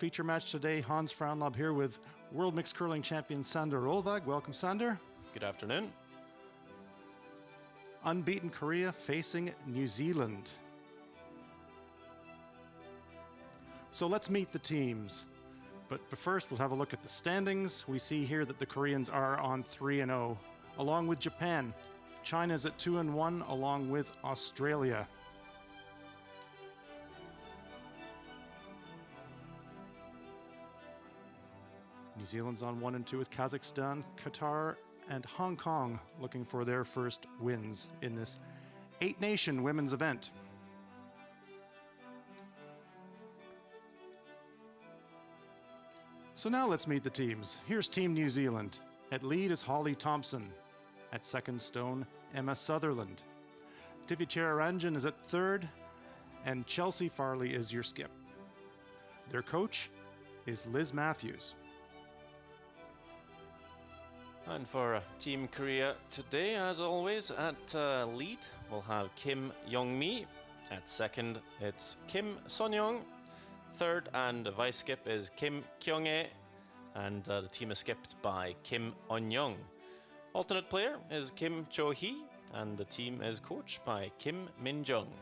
feature match today. Hans Fraunlob here with World Mixed Curling Champion Sander Rolvag. Welcome, Sander. Good afternoon. Unbeaten Korea facing New Zealand. So let's meet the teams. But first, we'll have a look at the standings. We see here that the Koreans are on 3-0, along with Japan. China's at 2-1, along with Australia. New Zealand's on 1-2 with Kazakhstan, Qatar, and Hong Kong looking for their first wins in this 8-nation women's event. So now let's meet the teams. Here's Team New Zealand. At lead is Holly Thompson. At second stone, Emma Sutherland. Tivi Cheraranjan is at third, and Chelsea Farley is your skip. Their coach is Liz Matthews. And for Team Korea today, as always, at lead, we'll have Kim Young-mi. At second, it's Kim Son-young. Third and vice skip is Kim Kyung-hae. And the team is skipped by Kim On-young. Alternate player is Kim Cho-hee. And the team is coached by Kim Min-jung.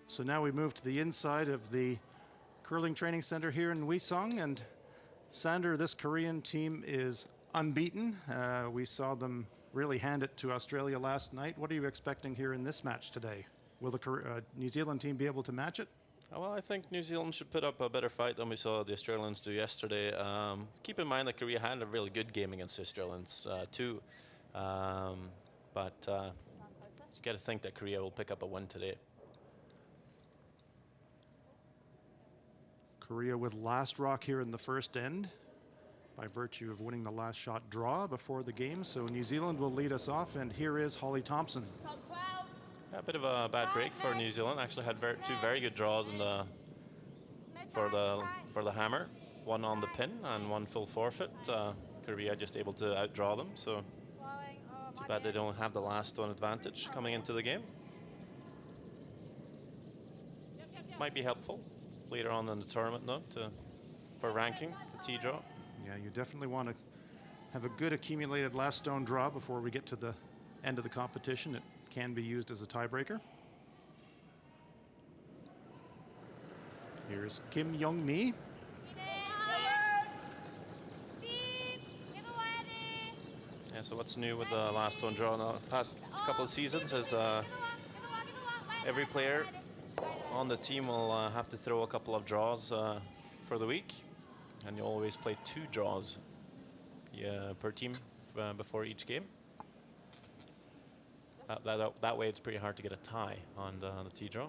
So now we move to the inside of the curling training center here in Uiseong, and Sander, this Korean team is unbeaten. We saw them really hand it to Australia last night. What are you expecting here in this match today? Will the New Zealand team be able to match it? Well, I think New Zealand should put up a better fight than we saw the Australians do yesterday. Keep in mind that Korea had a really good game against the Australians too. But you got to think that Korea will pick up a win today. Korea with last rock here in the first end by virtue of winning the last shot draw before the game. So New Zealand will lead us off, and here is Holly Thompson. Top 12. A bit of a bad break for New Zealand. Actually had two very good draws in for the hammer. One on the pin and one full forfeit. Korea just able to outdraw them. So too bad they don't have the last stone advantage coming into the game. Might be helpful later on in the tournament, though, for ranking the T draw. Yeah, you definitely want to have a good accumulated last stone draw before we get to the end of the competition. It can be used as a tiebreaker. Here's Kim Young-mi. Yeah, so what's new with the last stone draw in the past couple of seasons is every player on the team will have to throw a couple of draws for the week, and you always play 2 draws per team before each game. That way it's pretty hard to get a tie on the T draw.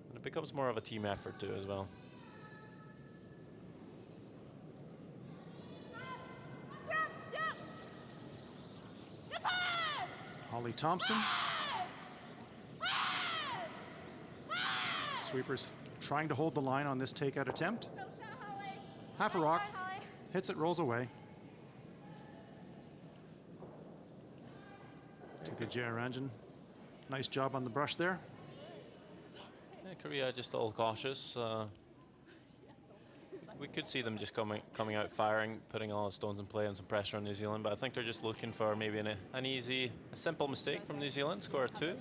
And it becomes more of a team effort too as well. Holly Thompson. Sweepers trying to hold the line on this takeout attempt. Half a rock, hits it, rolls away. Tivi Cheraranjan, nice job on the brush there. Yeah, Korea just all cautious. We could see them just coming out firing, putting all the stones in play and some pressure on New Zealand, but I think they're just looking for maybe a simple mistake from New Zealand, score 2,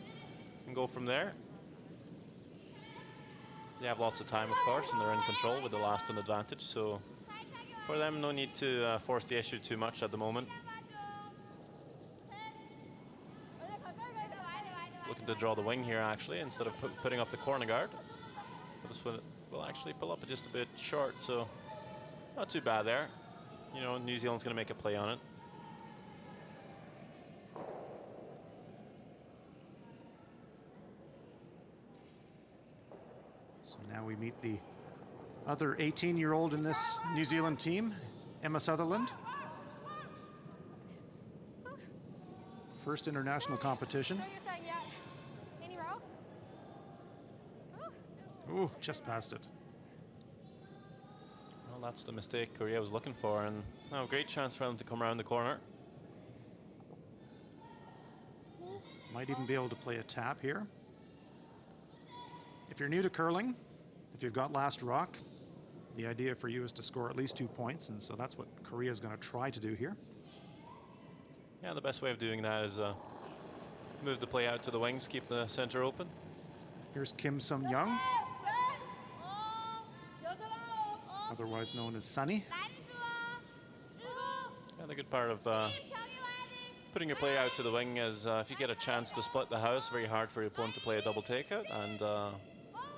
and go from there. They have lots of time, of course, and they're in control with the last stone advantage, so for them, no need to force the issue too much at the moment. Looking to draw the wing here, actually, instead of putting up the corner guard. But this will actually pull up just a bit short, so not too bad there. You know, New Zealand's going to make a play on it. So now we meet the other 18-year-old in this New Zealand team, Emma Sutherland. First international competition. Ooh, just past it. Well, that's the mistake Korea was looking for, and now a great chance for them to come around the corner. Might even be able to play a tap here. If you're new to curling, if you've got last rock, the idea for you is to score at least 2 points, and so that's what Korea is going to try to do here. Yeah, the best way of doing that is move the play out to the wings, keep the center open. Here's Kim Sung-young, otherwise known as Sunny. And the good part of putting your play out to the wing is if you get a chance to split the house, very hard for your opponent to play a double takeout, and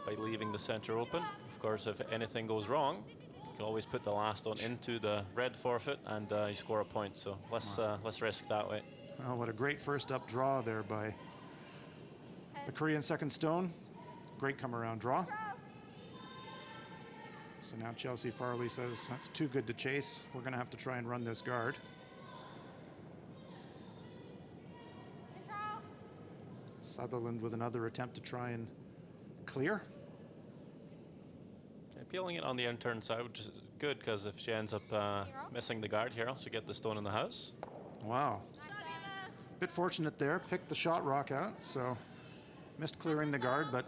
by leaving the center open, of course, if anything goes wrong, you can always put the last stone into the red forfeit and you score a point, so less risk that way. Oh, what a great first up draw there by the Korean second stone. Great come around draw. So now Chelsea Farley says, that's too good to chase. We're going to have to try and run this guard. Sutherland with another attempt to try and clear. Peeling it on the in-turn side, which is good, because if she ends up missing the guard here, she'll get the stone in the house. Wow. Bit fortunate there, picked the shot rock out, so missed clearing the guard, but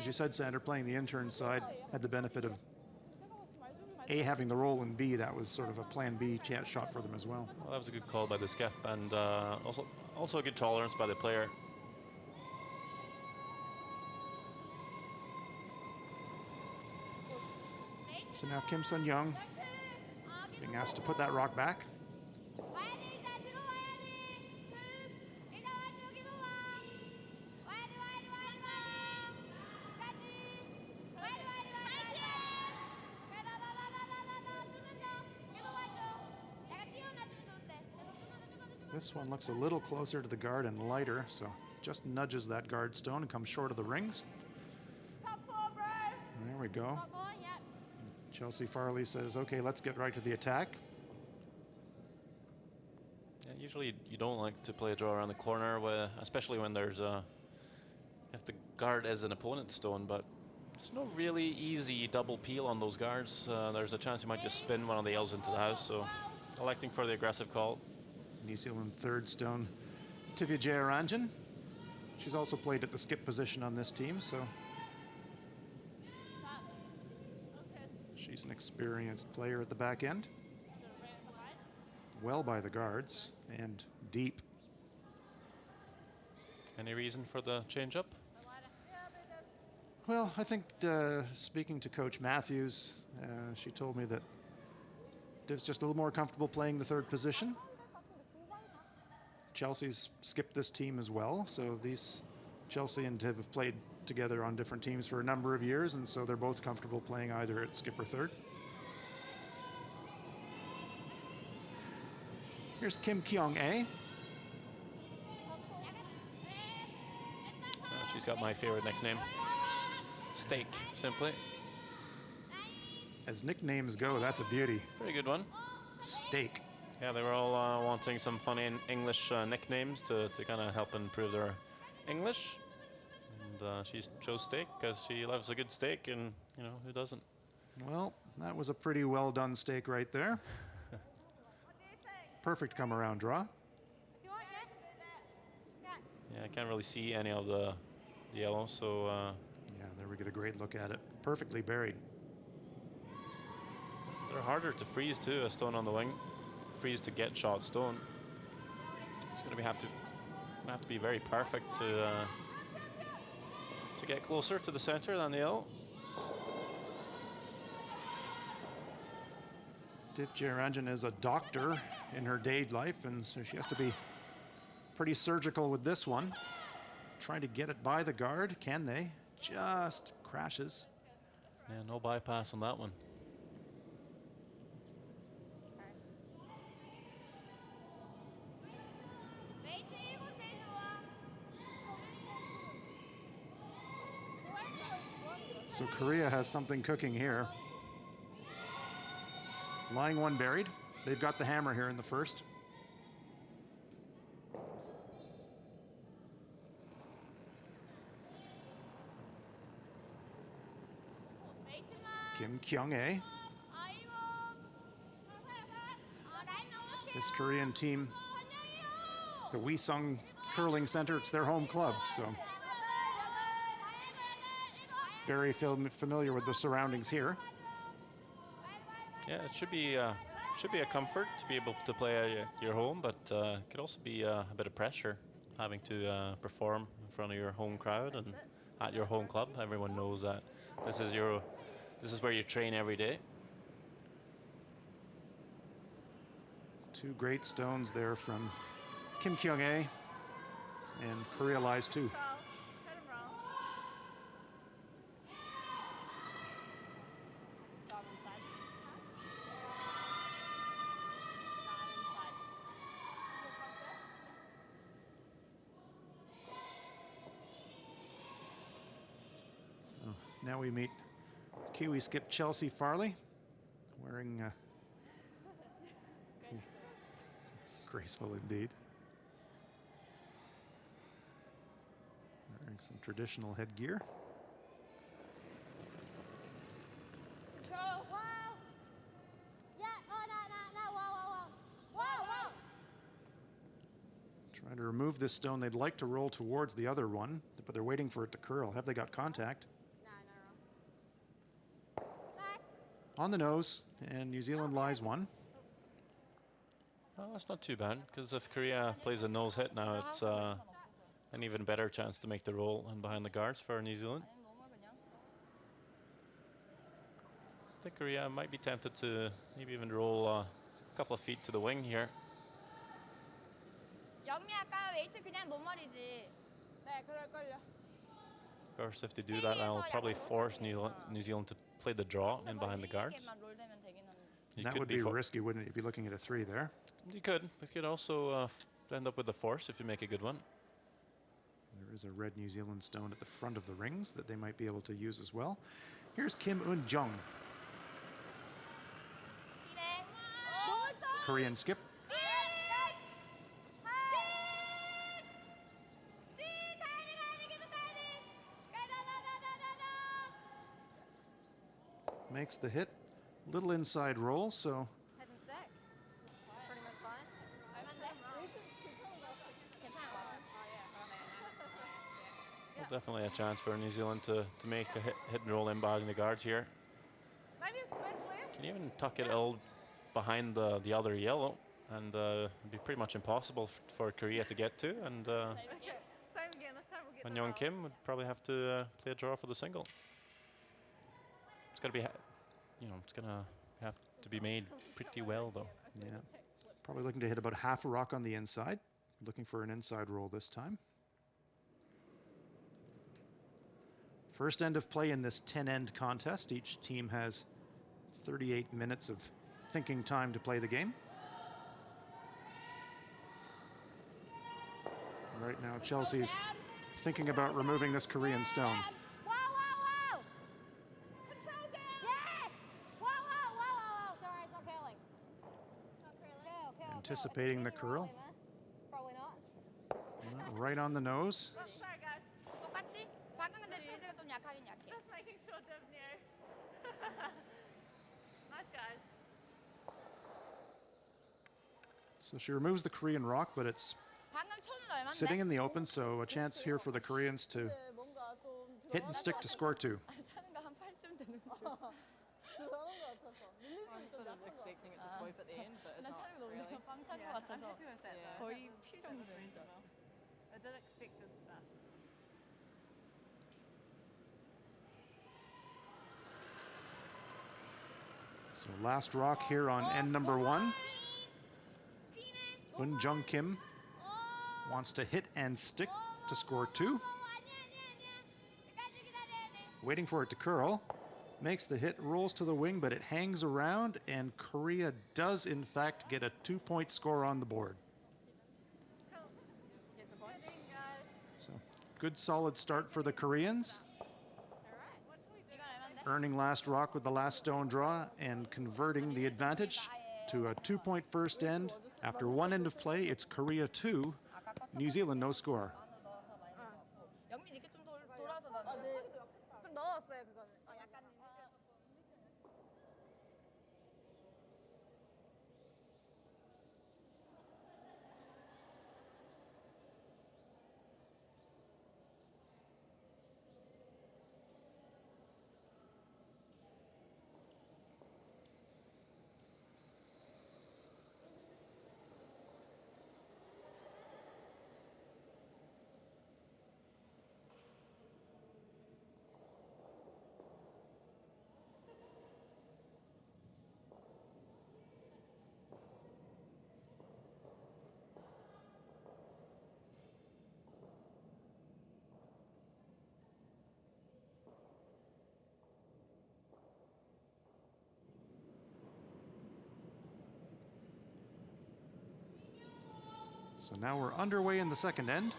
as you said, Sander, playing the in-turn side had the benefit of A, having the roll, and B, that was sort of a plan B shot for them as well. Well, that was a good call by the skip, and also a good tolerance by the player. So now Kim Sun-young being asked to put that rock back. This one looks a little closer to the guard and lighter, so just nudges that guard stone and comes short of the rings. There we go. Chelsea Farley says, okay, let's get right to the attack. Yeah, usually you don't like to play a draw around the corner, especially when there's if the guard is an opponent's stone, but there's no really easy double peel on those guards. There's a chance you might just spin one of the L's into the house, so electing for the aggressive call. New Zealand third stone, Tivia Jayaranjan. She's also played at the skip position on this team, so she's an experienced player at the back end. Well by the guards and deep. Any reason for the change up? Well, I think speaking to Coach Matthews, she told me that Div's just a little more comfortable playing the third position. Chelsea's skipped this team as well, so these Chelsea and Div have played together on different teams for a number of years, and so they're both comfortable playing either at skip or third. Here's Kim Kyung-ae. She's got my favorite nickname. Steak, simply. As nicknames go, that's a beauty. Very good one. Steak. Yeah, they were all wanting some funny English nicknames to kind of help improve their English. And she chose steak because she loves a good steak, and you know, who doesn't? Well, that was a pretty well done steak right there. Perfect come around draw. Yeah, I can't really see any of the yellow, so yeah, there we get a great look at it. Perfectly buried. They're harder to freeze too, a stone on the wing. Freeze to get shot stone. It's going to have to be very perfect to get closer to the center than the L. Div Jayaranjan is a doctor in her day life, and so she has to be pretty surgical with this one. Trying to get it by the guard. Can they? Just crashes. Yeah, no bypass on that one. So Korea has something cooking here. Lying one buried. They've got the hammer here in the first. Kim Kyung-ae. This Korean team, the Uiseong Curling Center, it's their home club, so very familiar with the surroundings here. Yeah, it should be a comfort to be able to play at your home, but it could also be a bit of pressure having to perform in front of your home crowd and at your home club. Everyone knows that this is where you train every day. Two great stones there from Kim Kyung-ae, and Korea lies two. So now we meet Kiwi skip Chelsea Farley, wearing graceful indeed. Wearing some traditional headgear. Trying to remove this stone. They'd like to roll towards the other one, but they're waiting for it to curl. Have they got contact? On the nose, and New Zealand lies one. Well, that's not too bad, because if Korea plays a nose hit now, it's an even better chance to make the roll and behind the guards for New Zealand. I think Korea might be tempted to maybe even roll a couple of feet to the wing here. Of course, if they do that, that'll probably force New Zealand to play the draw in behind the guards. That would be risky, wouldn't it? You'd be looking at a 3 there. You could. It could also end up with a force if you make a good one. There is a red New Zealand stone at the front of the rings that they might be able to use as well. Here's Kim Uiseong. Korean skip. Makes the hit. Little inside roll, so head and stick. It's pretty much fine. Well, definitely a chance for New Zealand to make a hit and roll in behind the guards here. Can you even tuck it all behind the other yellow, and it'd be pretty much impossible for Korea to get to, and Young Kim would probably have to play a draw for the single. It's got to be, it's gonna have to be made pretty well though. Yeah, probably looking to hit about half a rock on the inside. Looking for an inside roll this time. First end of play in this 10-end contest. Each team has 38 minutes of thinking time to play the game. Right now, Chelsea's thinking about removing this Korean stone. Anticipating the curl. Probably not. Right on the nose. 똑같지? 방금 근데 리즈가 좀 약하긴 약해. Just making sure Div knew. Nice guys. So she removes the Korean rock, but it's 방금 톤은 얼마인데? sitting in the open, so a chance here for the Koreans to hit and stick to score 2. 타는 거 한 8쯤 되는 줄. I'm sort of expecting it to sweep at the end, but it's 난 not 타는 거 really. 너무 빵탄 거 Yeah, I'm 같아서 happy with that though. 거의 피 정도 That was 되는 줄 알아. reasonable. I did expected stuff. So last rock here on end number 1. Uiseong Kim wants to hit and stick to score 2. Waiting for it to curl. Makes the hit, rolls to the wing, but it hangs around, and Korea does in fact get a 2-point score on the board. Get some points. So good solid start for the Koreans. 이건 얼마인데? Earning last rock with the last stone draw and converting the advantage to a 2-point first end. After one end of play, it's Korea 2, New Zealand no score. 영민 이렇게 좀 돌아서 나. 좀 넣었어요 그거는. 약간. So now we're underway in the second end.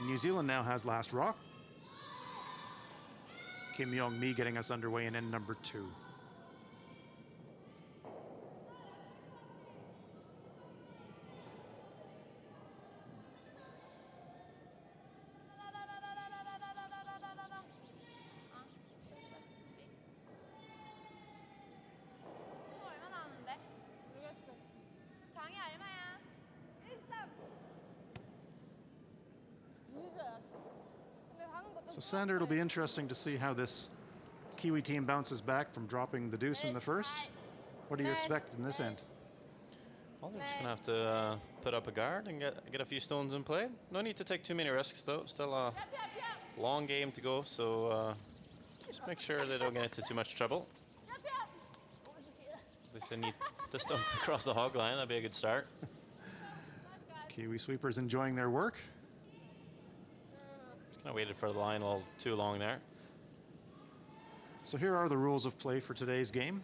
New Zealand now has last rock. Kim Young-mi getting us underway in end number 2. 또 얼마 남았는데? 장이 얼마야? 1점. 근데 방금 것도 So Sander, it'll be interesting to see how this Kiwi team bounces back from dropping the deuce in the first. What do you expect in this end? Well, they're just gonna have to put up a guard and get a few stones in play. No need to take too many risks though. Still a long game to go, so just make sure they don't get into too much trouble. At least they need the stones across the hog line. That'd be a good start. Kiwi sweepers enjoying their work. Just kind of waited for the line a little too long there. So here are the rules of play for today's game.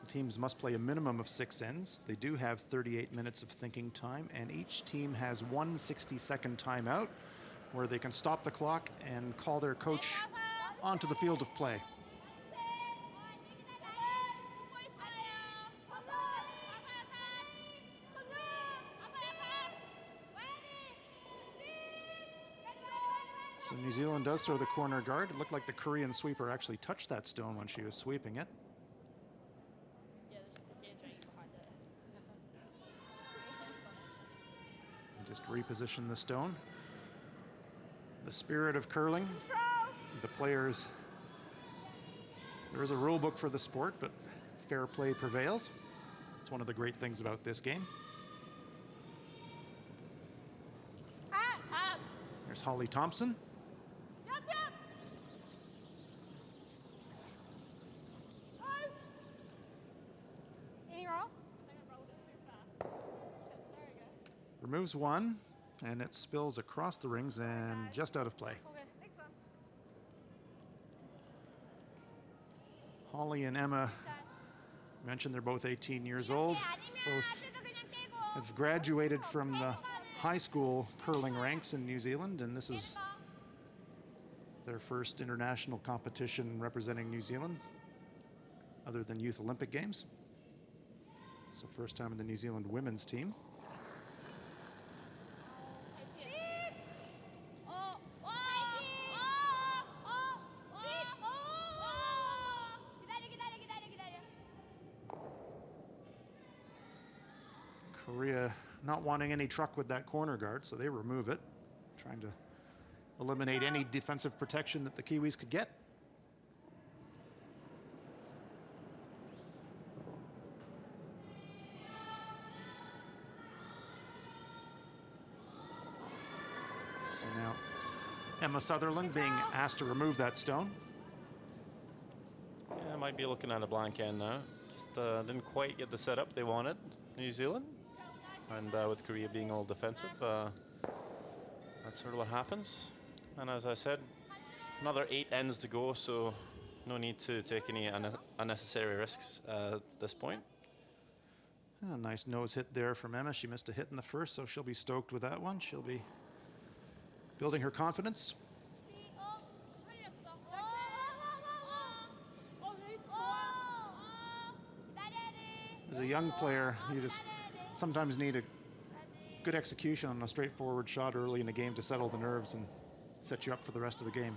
The teams must play a minimum of 6 ends. They do have 38 minutes of thinking time, and each team has one 60-second timeout where they can stop the clock and call their coach onto the field of play. So New Zealand does throw the corner guard. It looked like the Korean sweeper actually touched that stone when she was sweeping it. Yeah, there's just a fair drain behind it. And just reposition the stone. The spirit of curling. The players. There is a rule book for the sport, but fair play prevails. It's one of the great things about this game. There's Holly Thompson. Any roll? Removes one, and it spills across the rings and just out of play. Okay, next one. Holly and Emma mentioned they're both 18 years old. Both have graduated from the high school curling ranks in New Zealand, and this is their first international competition representing New Zealand other than Youth Olympic Games. So first time in the New Zealand women's team. Korea not wanting any truck with that corner guard, so they remove it, trying to eliminate any defensive protection that the Kiwis could get. So now Emma Sutherland being asked to remove that stone. Yeah, I might be looking at a blank end now. Just didn't quite get the setup they wanted, New Zealand. And with Korea being all defensive, that's sort of what happens. And as I said, another 8 ends to go, so no need to take any unnecessary risks at this point. A nice nose hit there from Emma. She missed a hit in the first, so she'll be stoked with that one. She'll be building her confidence. As a young player, you just sometimes need a good execution on a straightforward shot early in the game to settle the nerves and set you up for the rest of the game.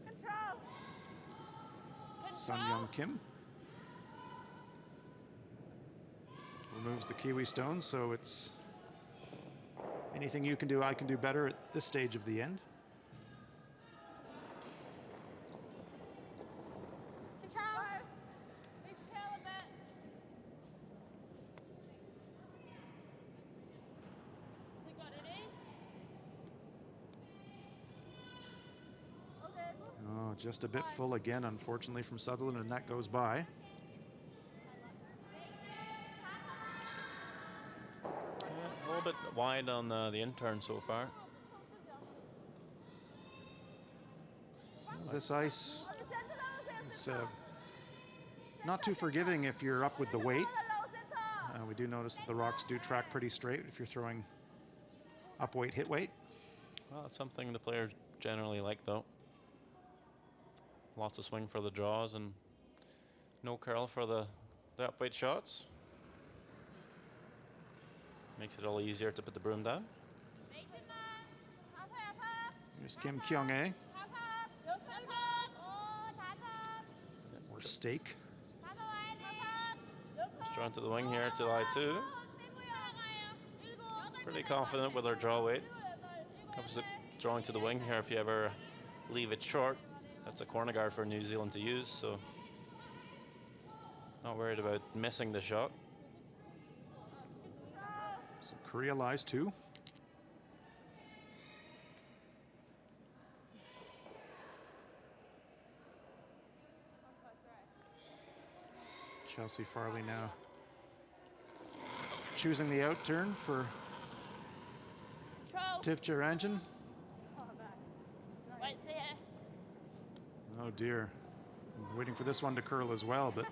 Control. Sun Young Kim removes the Kiwi stone, so it's anything you can do, I can do better at this stage of the end. Just a bit full again, unfortunately, from Sutherland, and that goes by. Yeah, a little bit wide on the intern so far. This ice is not too forgiving if you're up with the weight. We do notice that the rocks do track pretty straight if you're throwing up weight, hit weight. Well, it's something the players generally like, though. Lots of swing for the draws and no curl for the up weight shots. Makes it all easier to put the broom down. Here's Kim Kyung-ae, or Steak. Just drawn to the wing here to lie 2. Pretty confident with her draw weight. Obviously, drawing to the wing here, if you ever leave it short, that's a corner guard for New Zealand to use, so not worried about missing the shot. So Korea lies 2. Chelsea Farley now choosing the out turn for Tiv Charanjan. Right there. Oh dear. I'm waiting for this one to curl as well, but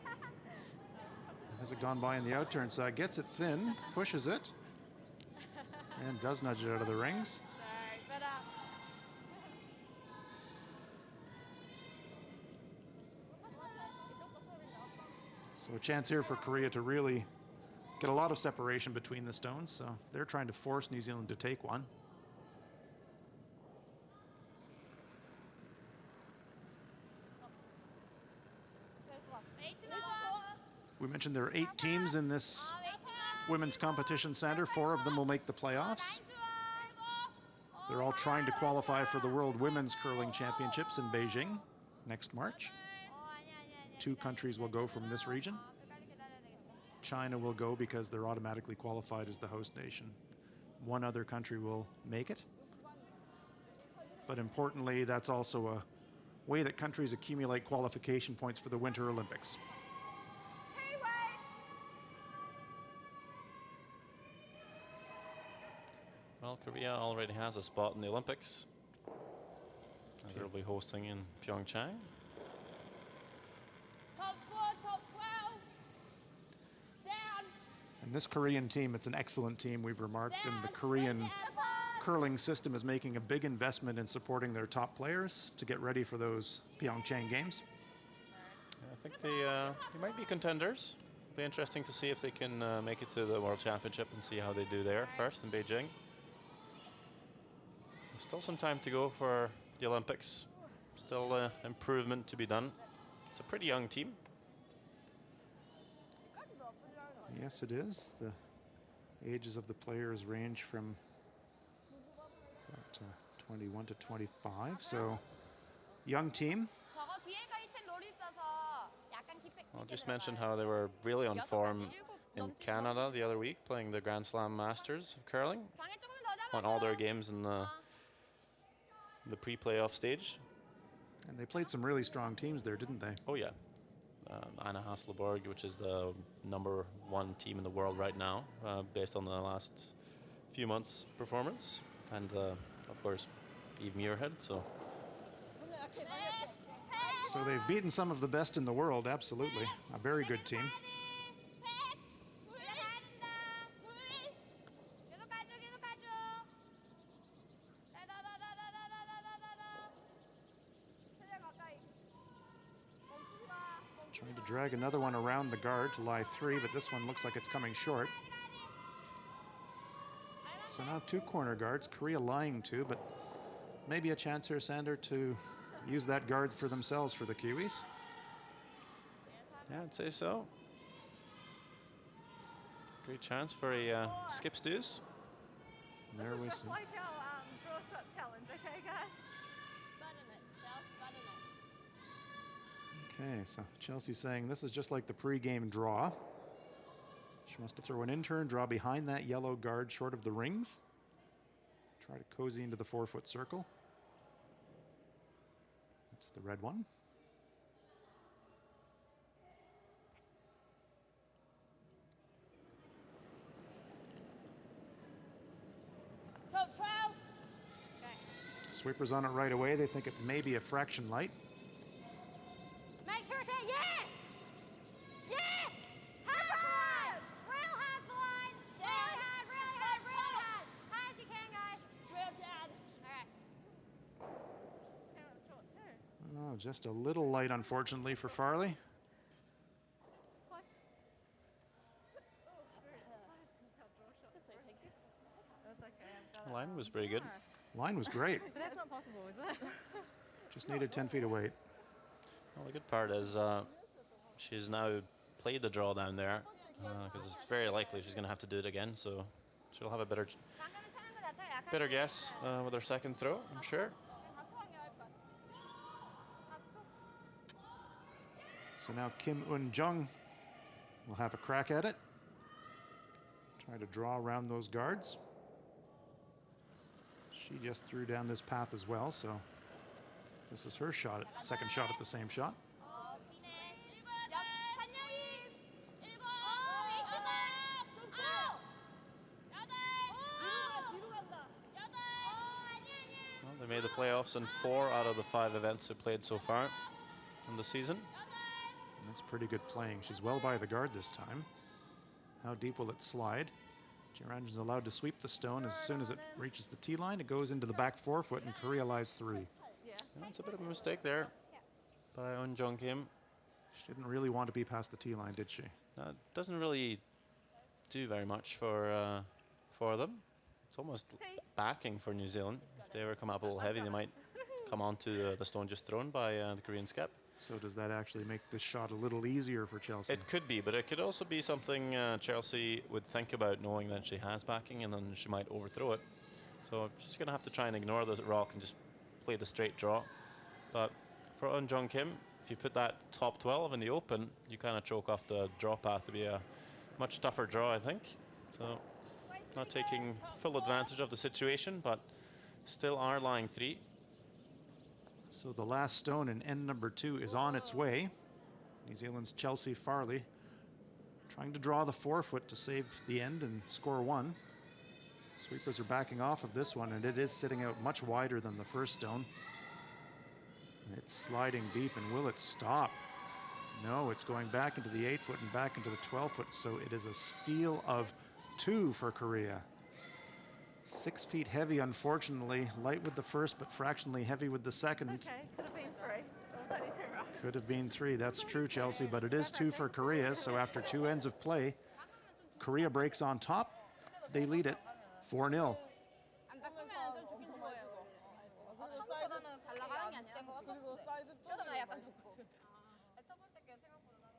has it gone by in the out turn side? Gets it thin, pushes it, and does nudge it out of the rings. So a chance here for Korea to really get a lot of separation between the stones. So they're trying to force New Zealand to take one. We mentioned there are 8 teams in this women's competition center. 4 of them will make the playoffs. They're all trying to qualify for the World Women's Curling Championships in Beijing next March. 2 countries will go from this region. China will go because they're automatically qualified as the host nation. 1 other country will make it. But importantly, that's also a way that countries accumulate qualification points for the Winter Olympics. Well, Korea already has a spot in the Olympics, as they'll be hosting in Pyeongchang. Top 4, top 12. Down. And this Korean team, it's an excellent team, we've remarked, and the Korean curling system is making a big investment in supporting their top players to get ready for those Pyeongchang games. I think they might be contenders. Be interesting to see if they can make it to the World Championship and see how they do there first in Beijing. There's still some time to go for the Olympics. Still improvement to be done. It's a pretty young team. Yes, it is. The ages of the players range from about 21 to 25, so young team. I'll just mention how they were really on form in Canada the other week, playing the Grand Slam Masters of curling. Won all their games in the pre-playoff stage. And they played some really strong teams there, didn't they? Oh yeah. Anna Hasselborg, which is the #1 team in the world right now, based on the last few months' performance. And of course, Eve Muirhead. So they've beaten some of the best in the world, absolutely. A very good team. Trying to drag another one around the guard to lie 3, but this one looks like it's coming short. So now 2 corner guards, Korea lying 2, but maybe a chance here, Sander, to use that guard for themselves for the Kiwis. yeah, I'd say so. Great chance for a skip stews. There we Just see. like our draw shot challenge, okay, guys? Button it, South, button it. Okay, so Chelsea's saying this is just like the pre-game draw. She wants to throw an in-turn, draw behind that yellow guard short of the rings. Try to cozy into the 4-foot circle. That's the red one. Top 12. Sweeper's on it right away. They think it may be a fraction light. Make sure to say yes! Oh, just a little light, unfortunately, for Farley. The line was pretty good. Line was great. But that's not possible, is it? Just needed 10 feet of weight. Well, the good part is she's now played the draw down there because it's very likely she's going to have to do it again. So she'll have a better guess with her second throw, I'm sure. So now Kim Eun-jung will have a crack at it. Try to draw around those guards. She just threw down this path as well, so this is her shot, second shot at the same shot. Well, they made the playoffs in 4 out of the 5 events they played so far in the season. That's pretty good playing. She's well by the guard this time. How deep will it slide? Jiranjan's allowed to sweep the stone. As soon as it reaches the tee line, it goes into the back forefoot, and Korea lies 3. That's a bit of a mistake there by Eun-jung Kim. She didn't really want to be past the tee line, did she? It doesn't really do very much for them. It's almost backing for New Zealand. If they ever come up a little heavy, they might come onto the stone just thrown by the Korean skep. So does that actually make this shot a little easier for Chelsea? It could be, but it could also be something Chelsea would think about, knowing that she has backing and then she might overthrow it. So she's going to have to try and ignore the rock and just play the straight draw. But for Eun-jung Kim, if you put that top 12 in the open, you kind of choke off the draw path. It'll be a much tougher draw, I think. So not taking full advantage of the situation, but still are lying 3. So the last stone in end number 2 is on its way. New Zealand's Chelsea Farley trying to draw the forefoot to save the end and score 1. Sweepers are backing off of this one, and it is sitting out much wider than the first stone. It's sliding deep, and will it stop? No, it's going back into the 8-foot and back into the 12-foot, so it is a steal of 2 for Korea. 6 feet heavy, unfortunately. Light with the first, but fractionally heavy with the second. Okay, could have been 3. It was only 2, right? Could have been 3. That's true, Chelsea, but it is 2 for Korea. So after 2 ends of play, Korea breaks on top. They lead it 4-0. 안 닦으면 좀 죽긴 죽어요. 처음보다는 잘 나가는 게 아니라 여기가 약간 덥거든. 첫 번째 게 생각보다 나는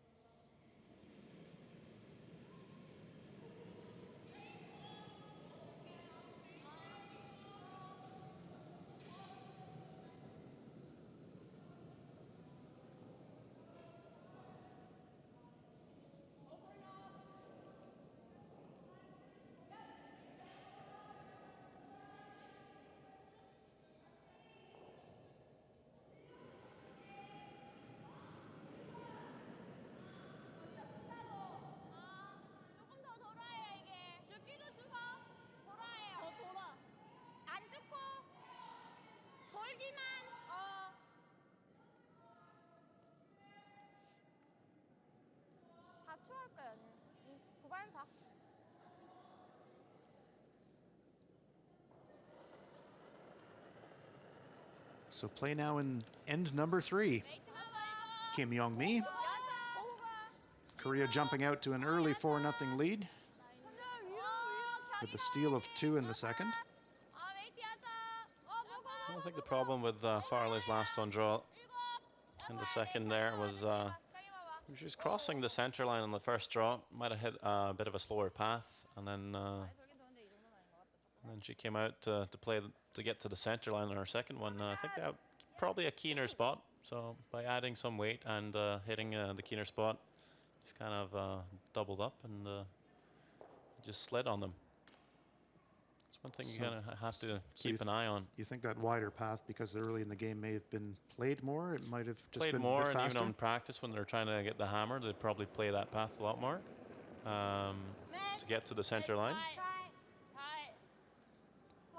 조금 더 돌아요 이게. 죽기도 죽어. 돌아요. 더 돌아. 안 죽고 돌기만. 다투할 거야, 아니면 부반사? So play now in end number 3. Kim Young-mi. Korea jumping out to an early 4-0 lead with the steal of 2 in the second. I think the problem with Farley's last on draw in the second there was she was crossing the center line on the first draw. Might have hit a bit of a slower path, and then she came out to play to get to the center line on her second one. And I think that probably a keener spot. So by adding some weight and hitting the keener spot, just kind of doubled up and just slid on them. It's one thing you kind of have to keep an eye on. You think that wider path, because early in the game may have been played more? It might have just played been more, a bit and faster? even on practice when they're trying to get the hammer, they'd probably play that path a lot more to get to the center line.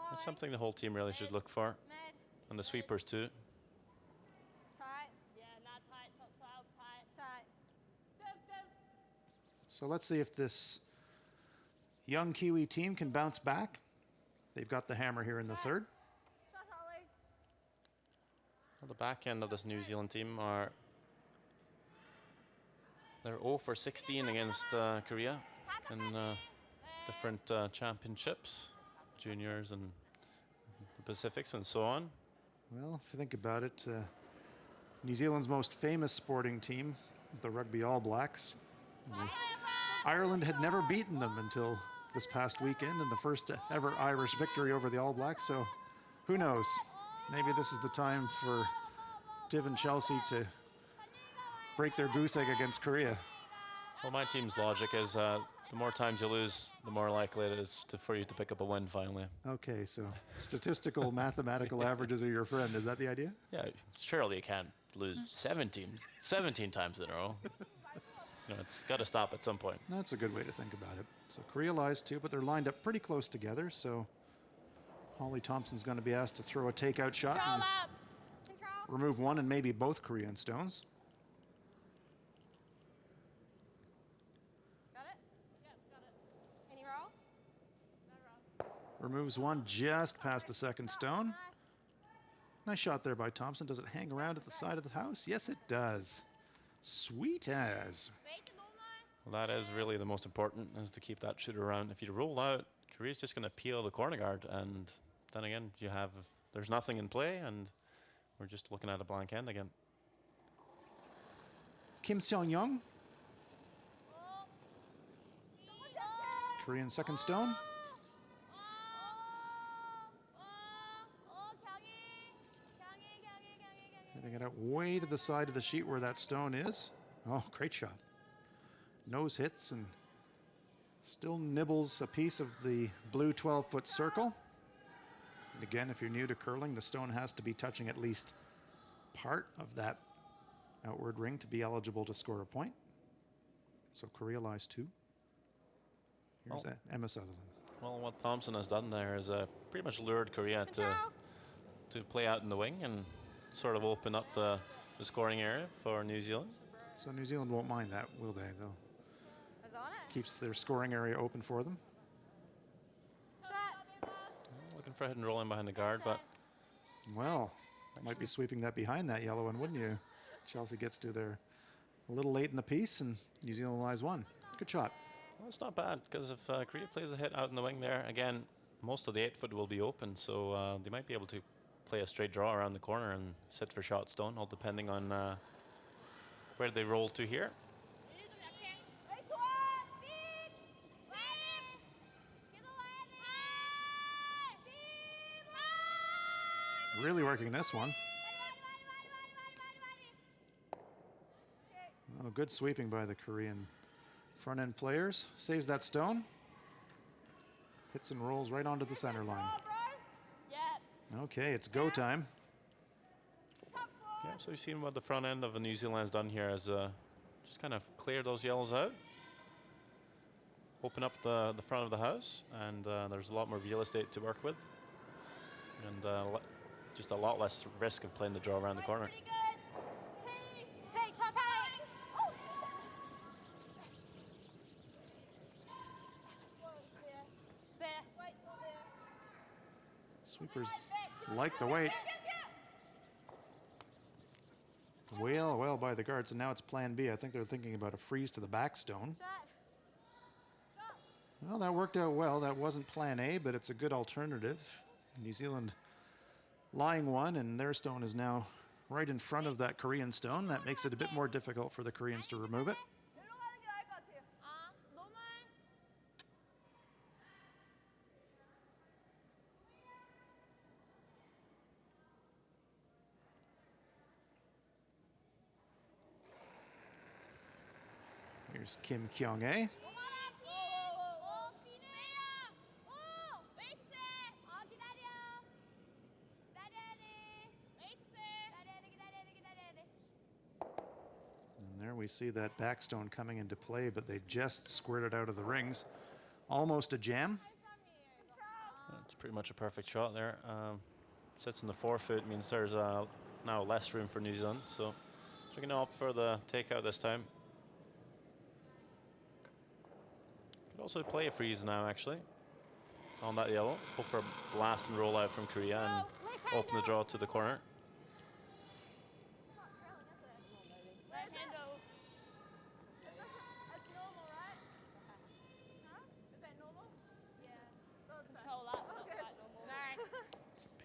That's something the whole team really should look for, and the sweepers too. Yeah, not tight, top 12, tight. So let's see if this young Kiwi team can bounce back. They've got the hammer here in the third. Shot, Holly. Well, the back end of this New Zealand team are they're 0 for 16 against Korea in different championships, juniors and the Pacifics and so on. Well, if you think about it, New Zealand's most famous sporting team, the Rugby All Blacks, Ireland had never beaten them until this past weekend in the first ever Irish victory over the All Blacks. So who knows? Maybe this is the time for Tiv and Chelsea to break their goose egg against Korea. Well, my team's logic is the more times you lose, the more likely it is for you to pick up a win finally. Okay, so statistical mathematical averages are your friend. Is that the idea? Yeah, surely you can't lose 17 times in a row. You know, it's got to stop at some point. That's a good way to think about it. So Korea lies 2, but they're lined up pretty close together. So Holly Thompson's going to be asked to throw a takeout shot and remove one and maybe both Korean stones. Got it? Yeah, got it. Any roll? Removes one just past the second stone. Nice shot there by Thompson. Does it hang around at the side of the house? Yes, it does. Sweet as. Well, that is really the most important, is to keep that shooter around. If you roll out, Korea's just going to peel the corner guard, and then again, there's nothing in play, and we're just looking at a blank end again. Kim Seong-young. Korean second stone. Getting it out way to the side of the sheet where that stone is. Oh, great shot. Nose hits and still nibbles a piece of the blue 12-foot circle. And again, if you're new to curling, the stone has to be touching at least part of that outward ring to be eligible to score a point. So Korea lies 2. Here's Emma Sutherland. Well, what Thompson has done there is pretty much lured Korea to play out in the wing and sort of open up the scoring area for New Zealand. So New Zealand won't mind that, will they? Though Is on it? keeps their scoring area open for them. Shot. Looking for a hidden roll in behind the guard, but Well, might be sweeping that behind that yellow one, wouldn't you? Chelsea gets to there a little late in the piece, and New Zealand lies 1. Good shot. well, it's not bad, because if Korea plays the hit out in the wing there, again, most of the 8-foot will be open, so they might be able to play a straight draw around the corner and sit for shot stone, all depending on where they roll to here. Really working this one. Oh, good sweeping by the Korean front end players. Saves that stone. Hits and rolls right onto the center line. Yeah. Okay, it's go time. Yeah, so you've seen what the front end of the New Zealand has done here is just kind of clear those yellows out, open up the front of the house, and there's a lot more real estate to work with, and just a lot less risk of playing the draw around the corner. Sweepers like the weight. Well by the guards, and now it's plan B. I think they're thinking about a freeze to the back stone. Well, that worked out well. That wasn't plan A, but it's a good alternative. New Zealand lying 1, and their stone is now right in front of that Korean stone. That makes it a bit more difficult for the Koreans to remove it. Here's Kim Kyung-ae. And there we see that backstone coming into play, but they just squirted out of the rings. Almost a jam. It's pretty much a perfect shot there. Sits in the 4-foot, means there's now less room for New Zealand, so they're going to opt for the takeout this time. Could also play a freeze now, actually, on that yellow. Hope for a blast and roll out from Korea and open the draw to the corner.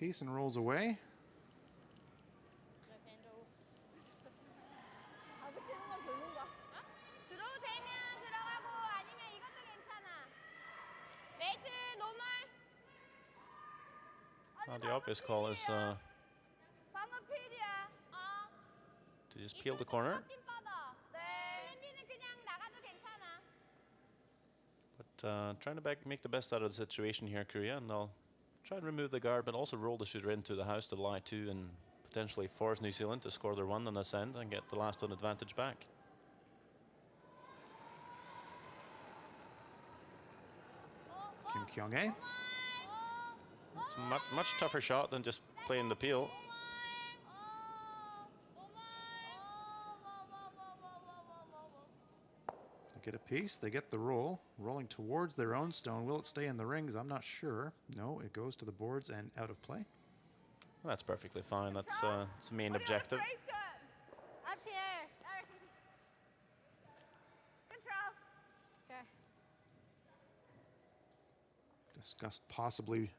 piece and rolls away. No handle. 아직 뛰는 건 별론가? 들어오되면 들어가고 아니면 이것도 괜찮아. 메이트 노멀. Now the obvious call is 방어 필이야. to just peel the corner. 핀 뻗어. 네. 핀은 그냥 나가도 괜찮아. But trying to make the best out of the situation here, Korea, and they'll try and remove the guard, but also roll the shooter into the house to lie to and potentially force New Zealand to score their one on this end and get the last one advantage back. Kim Kyung-hae. It's a much tougher shot than just playing the peel. They get a piece, they get the roll, rolling towards their own stone. Will it stay in the rings? I'm not sure. No, it goes to the boards and out of play. That's perfectly fine. That's the main objective. Up here. Control. Okay. Discussed possibly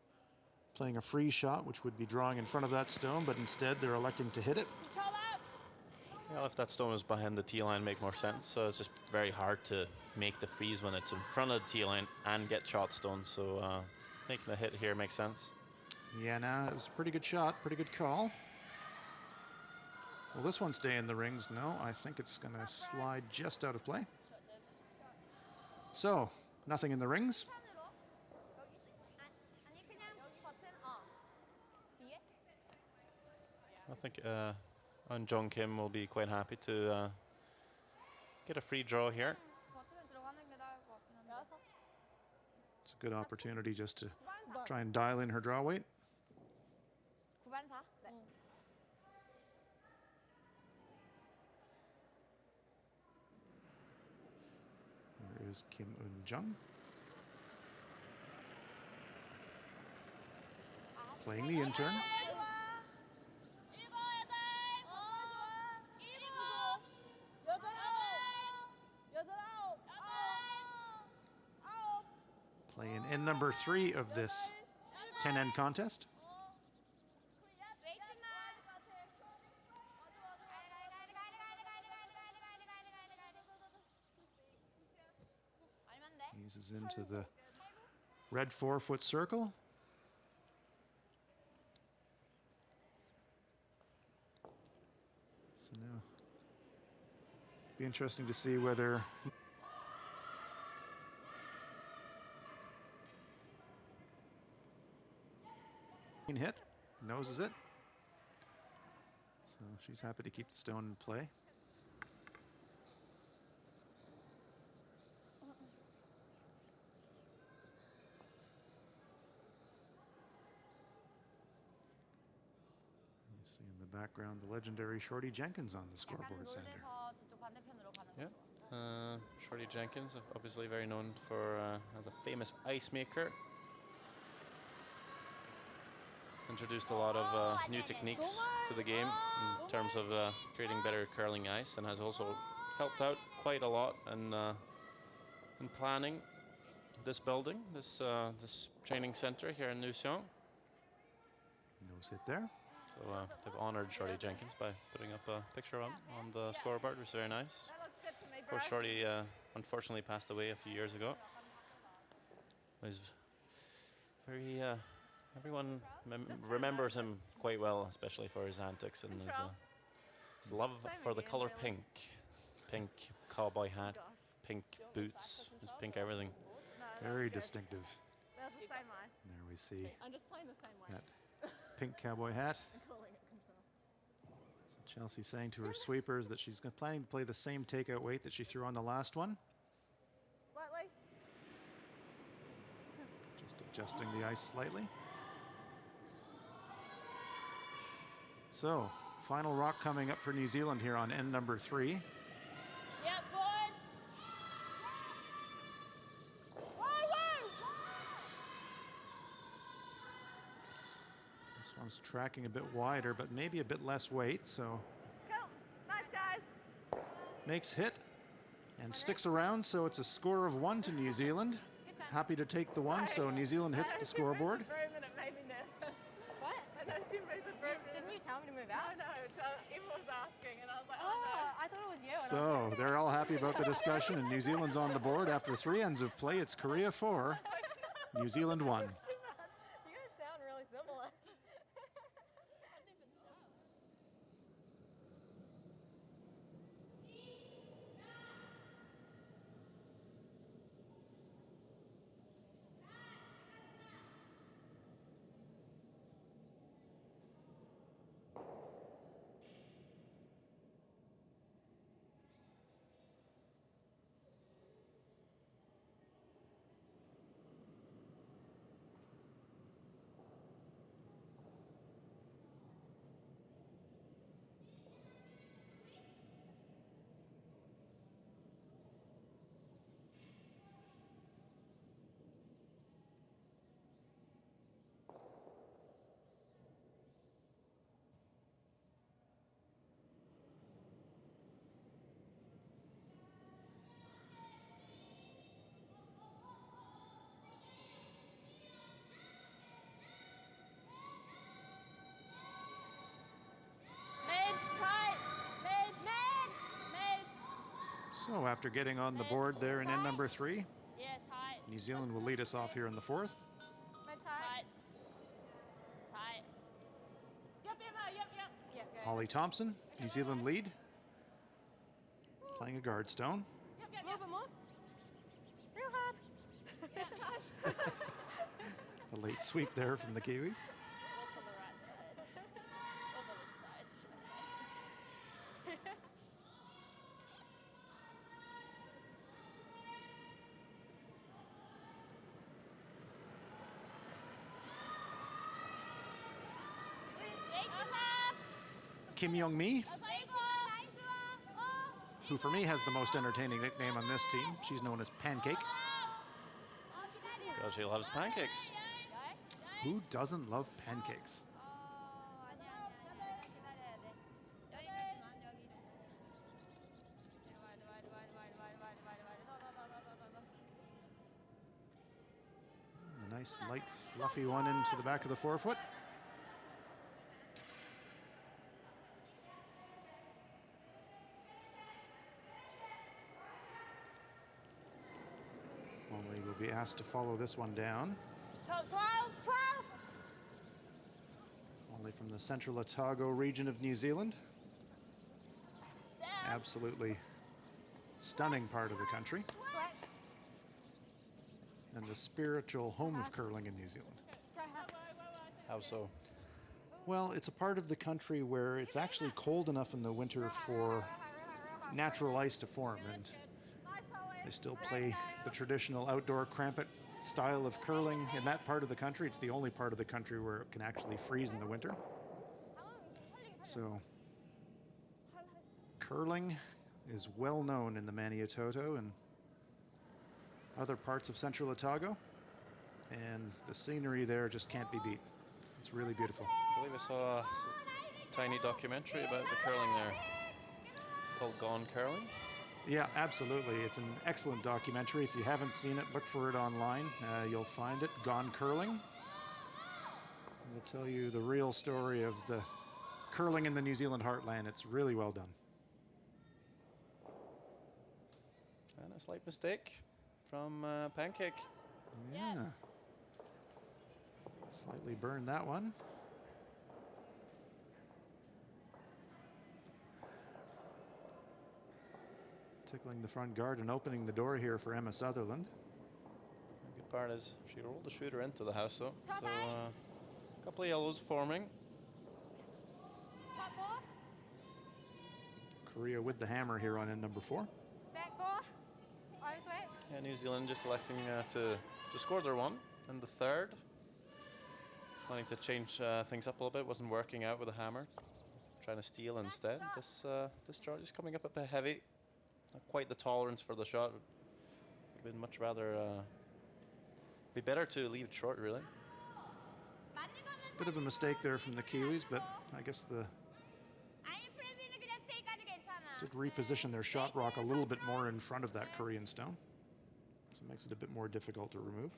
playing a free shot, which would be drawing in front of that stone, but instead they're electing to hit it. Control up. Well, if that stone was behind the tee line, make more sense. So it's just very hard to make the freeze when it's in front of the tee line and get shot stone. So making the hit here makes sense. Yeah, nah, it was a pretty good shot, pretty good call. Will this one stay in the rings? No, I think it's going to slide just out of play. So, nothing in the rings. 아니 그냥 버튼 뒤에. I think Jong Kim will be quite happy to get a free draw here. 버튼에 들어가는 게 나을 것 같긴 한데. It's a good opportunity just to try and dial in her draw weight. 9반 4. 네. There is Kim Eun-jung. Playing the intern. Playing in number 3 of this 10-end contest. Eases into the red 4-foot circle. So now, be interesting to see whether hit, noses it. So she's happy to keep the stone in play. You see in the background the legendary Shorty Jenkins on the scoreboard center. 저쪽 반대편으로 가는 거. Yeah. Shorty Jenkins, obviously very known for as a famous ice maker. Introduced a lot of new techniques to the game in terms of creating better curling ice, and has also helped out quite a lot in planning this building, this training center here in Uiseong. Nose hit there. So they've honored Shorty Jenkins by putting up a picture on the scoreboard, which is very nice. That looks good to me, Of bro. course, Shorty unfortunately passed away a few years ago. He's very everyone remembers him quite well, especially for his antics and his love for the color pink. Pink cowboy hat, pink boots, just pink everything. Very distinctive. That's the same ice. There we see I'm just playing the same way. that pink cowboy hat. I'm calling it control. So Chelsea saying to her sweepers that she's planning to play the same takeout weight that she threw on the last one. Slightly. Just adjusting the ice slightly. So, final rock coming up for New Zealand here on end number 3. Yep, boys. This one's tracking a bit wider, but maybe a bit less weight, so Cool. Nice, guys. makes hit and sticks around, so it's a score of 1 to New Zealand. Happy to take the one, so New Zealand hits the scoreboard. For a minute, made me nervous. What? I So they're all happy about the discussion, and New Zealand's on the board after 3 ends of play. It's Korea 4, New Zealand 1. You guys sound really similar. Mids, tight. Mids. Mids. So after getting on the board there in end number 3, Yeah, tight. New Zealand will lead us off here in the 4th. Mid tight. Tight. Tight. Yep, go. Holly Thompson, New Zealand lead, playing a guard stone. A little bit more. Real hard. A late sweep there from the Kiwis. Look on the right side. Or the left side, should I say. Kim Young-mi, who for me has the most entertaining nickname on this team. She's known as Pancake. Because she loves pancakes. Who doesn't love pancakes? A nice light fluffy one into the back of the forefoot. Only will be asked to follow this one down. Top 12. Only from the Central Otago region of New Zealand. Absolutely stunning part of the country. And the spiritual home of curling in New Zealand. How so? Well, it's a part of the country where it's actually cold enough in the winter for natural ice to form, and they still play the traditional outdoor crampet style of curling in that part of the country. It's the only part of the country where it can actually freeze in the winter. So curling is well known in the Maniatoto and other parts of Central Otago, and the scenery there just can't be beat. It's really beautiful. I believe I saw a tiny documentary about the curling there called Gone Curling. Yeah, absolutely. It's an excellent documentary. If you haven't seen it, look for it online. You'll find it, Gone Curling. It'll tell you the real story of the curling in the New Zealand heartland. It's really well done. And a slight mistake from Pancake. Yeah. Slightly burned that one. Tickling the front guard and opening the door here for Emma Sutherland. The good part is she rolled the shooter into the house, though. So a couple of yellows forming. Top 4. Korea with the hammer here on end number 4. Back 4. Over sweep. Yeah, New Zealand just electing to score their one and the third. Wanting to change things up a little bit, wasn't working out with a hammer. Trying to steal instead. This charge is coming up a bit heavy. Not quite the tolerance for the shot. Would have been much rather. Be better to leave it short, really. It's a bit of a mistake there from the Kiwis, but I guess the did reposition their shot rock a little bit more in front of that Korean stone. So it makes it a bit more difficult to remove.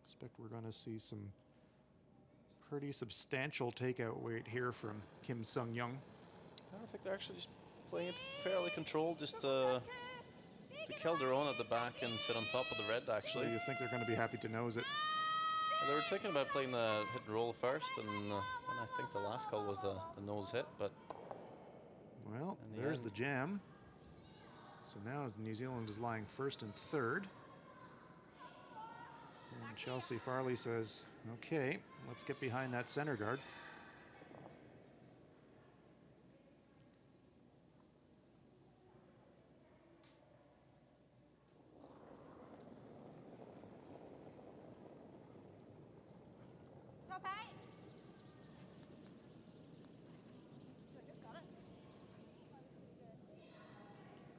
Expect we're going to see some pretty substantial takeout weight here from Kim Sung-young. I think they're actually just playing it fairly controlled, just to kill their own at the back and sit on top of the red, So actually. you think they're going to be happy to nose it? Yeah, they were thinking about playing the hit and roll first, and I think the last call was the nose hit, but Well, in the there's end. the jam. So now New Zealand is lying first and third. And Chelsea Farley says, okay, let's get behind that center guard. 저 발. Got it.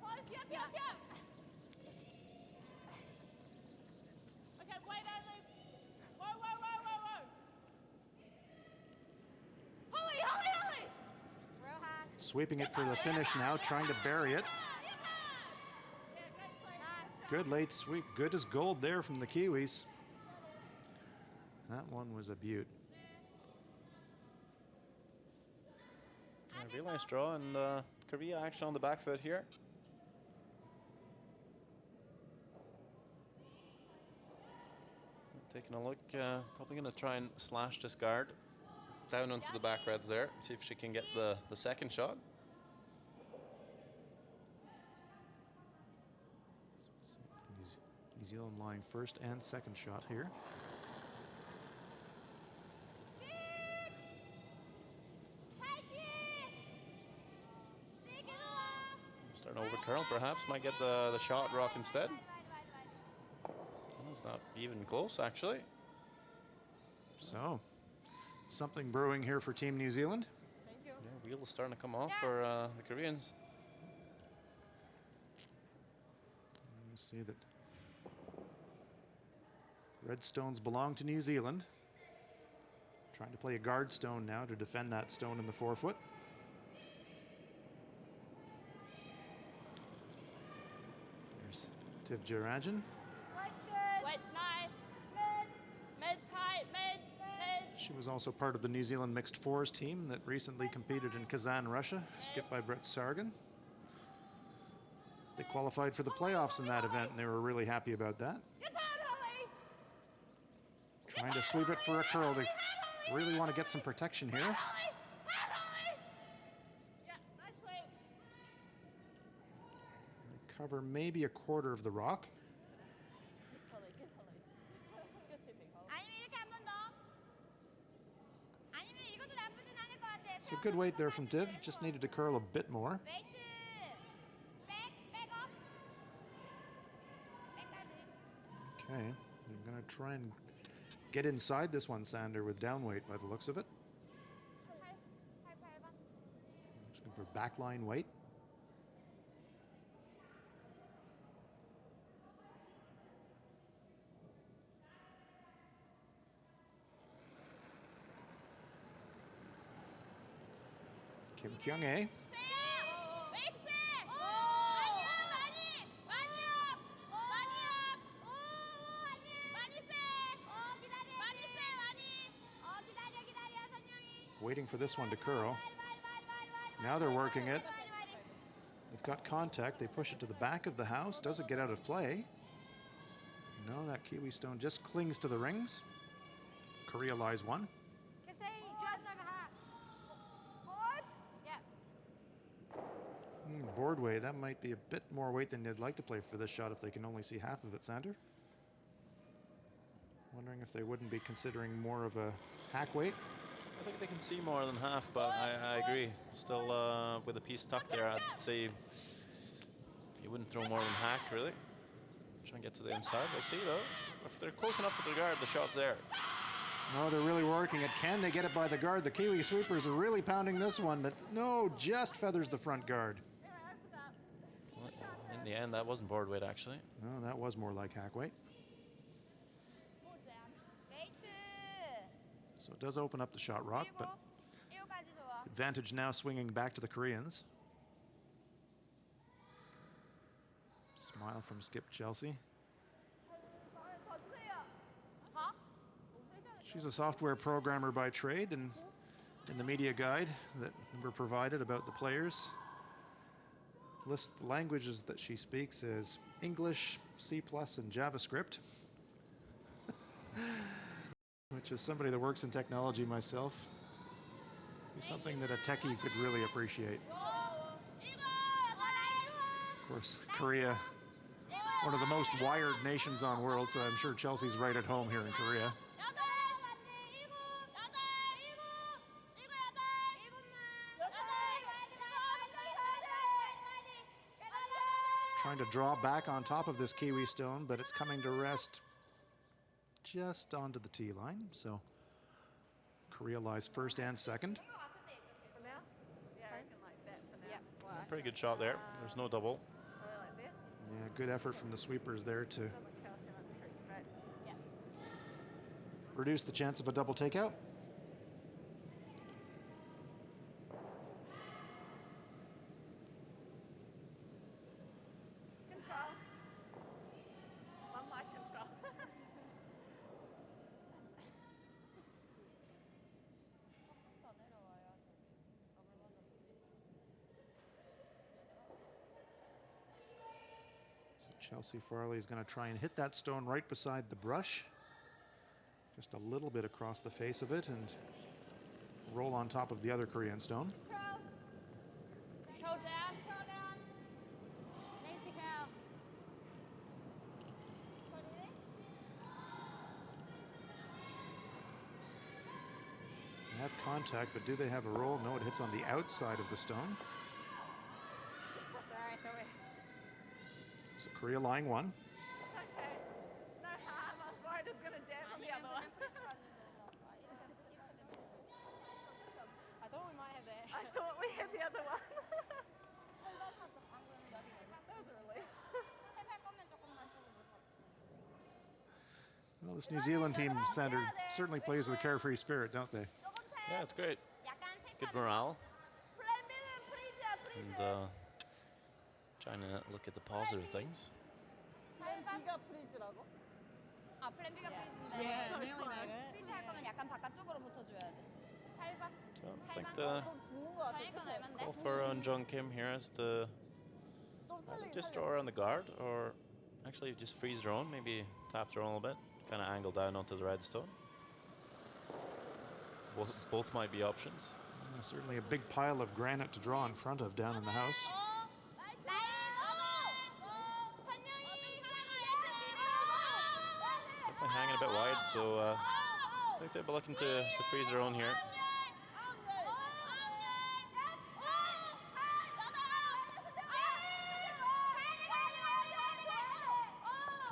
Close, yep, yep, yep. Okay, wait, Ashley. Whoa, whoa, whoa, whoa, whoa. Holly, Holly, Holly. Real hard. Sweeping it for the finish now, trying to bury it. Yeah, great slate. Nice. Good late sweep, good as gold there from the Kiwis. That one was a beaut. Yeah, real nice draw, and Korea actually on the back foot here. Taking a look, probably going to try and slash this guard down onto the back reds there, see if she can get the second shot. New Zealand lying first and second shot here. Starting over curl, perhaps might get the shot rock instead. It's not even close, actually. So, something brewing here for Team New Zealand. Thank you. Yeah, wheels starting to come off for the Koreans. You see that red stones belong to New Zealand. Trying to play a guard stone now to defend that stone in the forefoot. There's Tiv Jarajan. White's good. Weight's nice. Mid. Mid tight, mid. She was also part of the New Zealand mixed fours team that recently competed in Kazan, Russia, skipped by Brett Sargan. They qualified for the playoffs in that event, and they were really happy about that. Good hard, Holly. Trying to sweep it for a curl. They really want to get some protection here. Holly. Hard, Holly. Yeah, nice sweep. They cover maybe a quarter of the rock. Good Holly, good Holly. Good sweeping, Holly. 아니면 이렇게 한 번 더. 아니면 이것도 나쁘진 않을 것 같아. So good weight there from Tiv. Just needed to curl a bit more. 웨이트. 백업. 백까지. Okay, they're going to try and get inside this one, Sander, with down weight by the looks of it. 88번. Just looking for backline weight. Kim Kyung-ae. 웨이트. 많이 업, 많이. 많이 업. 많이 업. 많이 세. 많이 세, 많이. 기다려, 선영이. Waiting for this one to curl. Now they're working it. They've got contact. They push it to the back of the house. Does it get out of play? No, that Kiwi stone just clings to the rings. Korea lies one. Board weight, that might be a bit more weight than they'd like to play for this shot if they can only see half of it, Sander. Wondering if they wouldn't be considering more of a hack weight. I think they can see more than half, but I agree. Still, with a piece tucked there, I'd say you wouldn't throw more than hack, really. Try and get to the inside. We'll see, though. If they're close enough to the guard, the shot's there. No, they're really working it. Can they get it by the guard? The Kiwi sweepers are really pounding this one, but no, just feathers the front guard. Well, in the end, that wasn't board weight, actually. No, that was more like hack weight. 웨이트. So it does open up the shot rock, but 1까지 좋아. advantage now swinging back to the Koreans. Smile from Skip Chelsea. 더 주세요. 더? She's a software programmer by trade and in the media guide that were provided about the players. Lists the languages that she speaks as English, C+, and JavaScript, which is somebody that works in technology myself, is something that a techie could really appreciate. Of course, Korea, one of the most wired nations on world, so I'm sure Chelsea's right at home here in Korea. Trying to draw back on top of this Kiwi stone, but it's coming to rest just onto the tee line. So Korea lies first and second. For now? Yeah, I reckon like that for now. Yeah. Well, Pretty good shot there. There's no double. Oh, like there? Yeah, good effort from the sweepers there to Doesn't curl too much, pretty straight. yeah. reduce the chance of a double takeout. Control. One by control. So Chelsea Farley is going to try and hit that stone right beside the brush. Just a little bit across the face of it and roll on top of the other Korean stone. Control down. Control down. Nice to count. They have contact, but do they have a roll? No, it hits on the outside of the stone. Sorry, go away. So Korea lying one. It's okay. No harm. I was worried it was going to jam on the other one. I thought we might have that. I thought we had the other one. That was a relief. Well, this New Zealand team, Sander, certainly plays with a carefree spirit, don't they? Yeah, it's great. Good morale. And trying to look at the positive things. B가 프리즈라고? 아, 플랜 B가 프리즈인데. Yeah, nearly 프리즈 할 거면 약간 바깥쪽으로 붙어줘야 돼. 8번. So I think the call for Jung Kim here is to just draw around the guard, or actually just freeze their own, maybe tap their own a little bit, kind of angle down onto the red stone. Both might be options. Certainly a big pile of granite to draw in front of down in the house. Definitely hanging a bit wide, so I think they'll be looking to freeze their own here.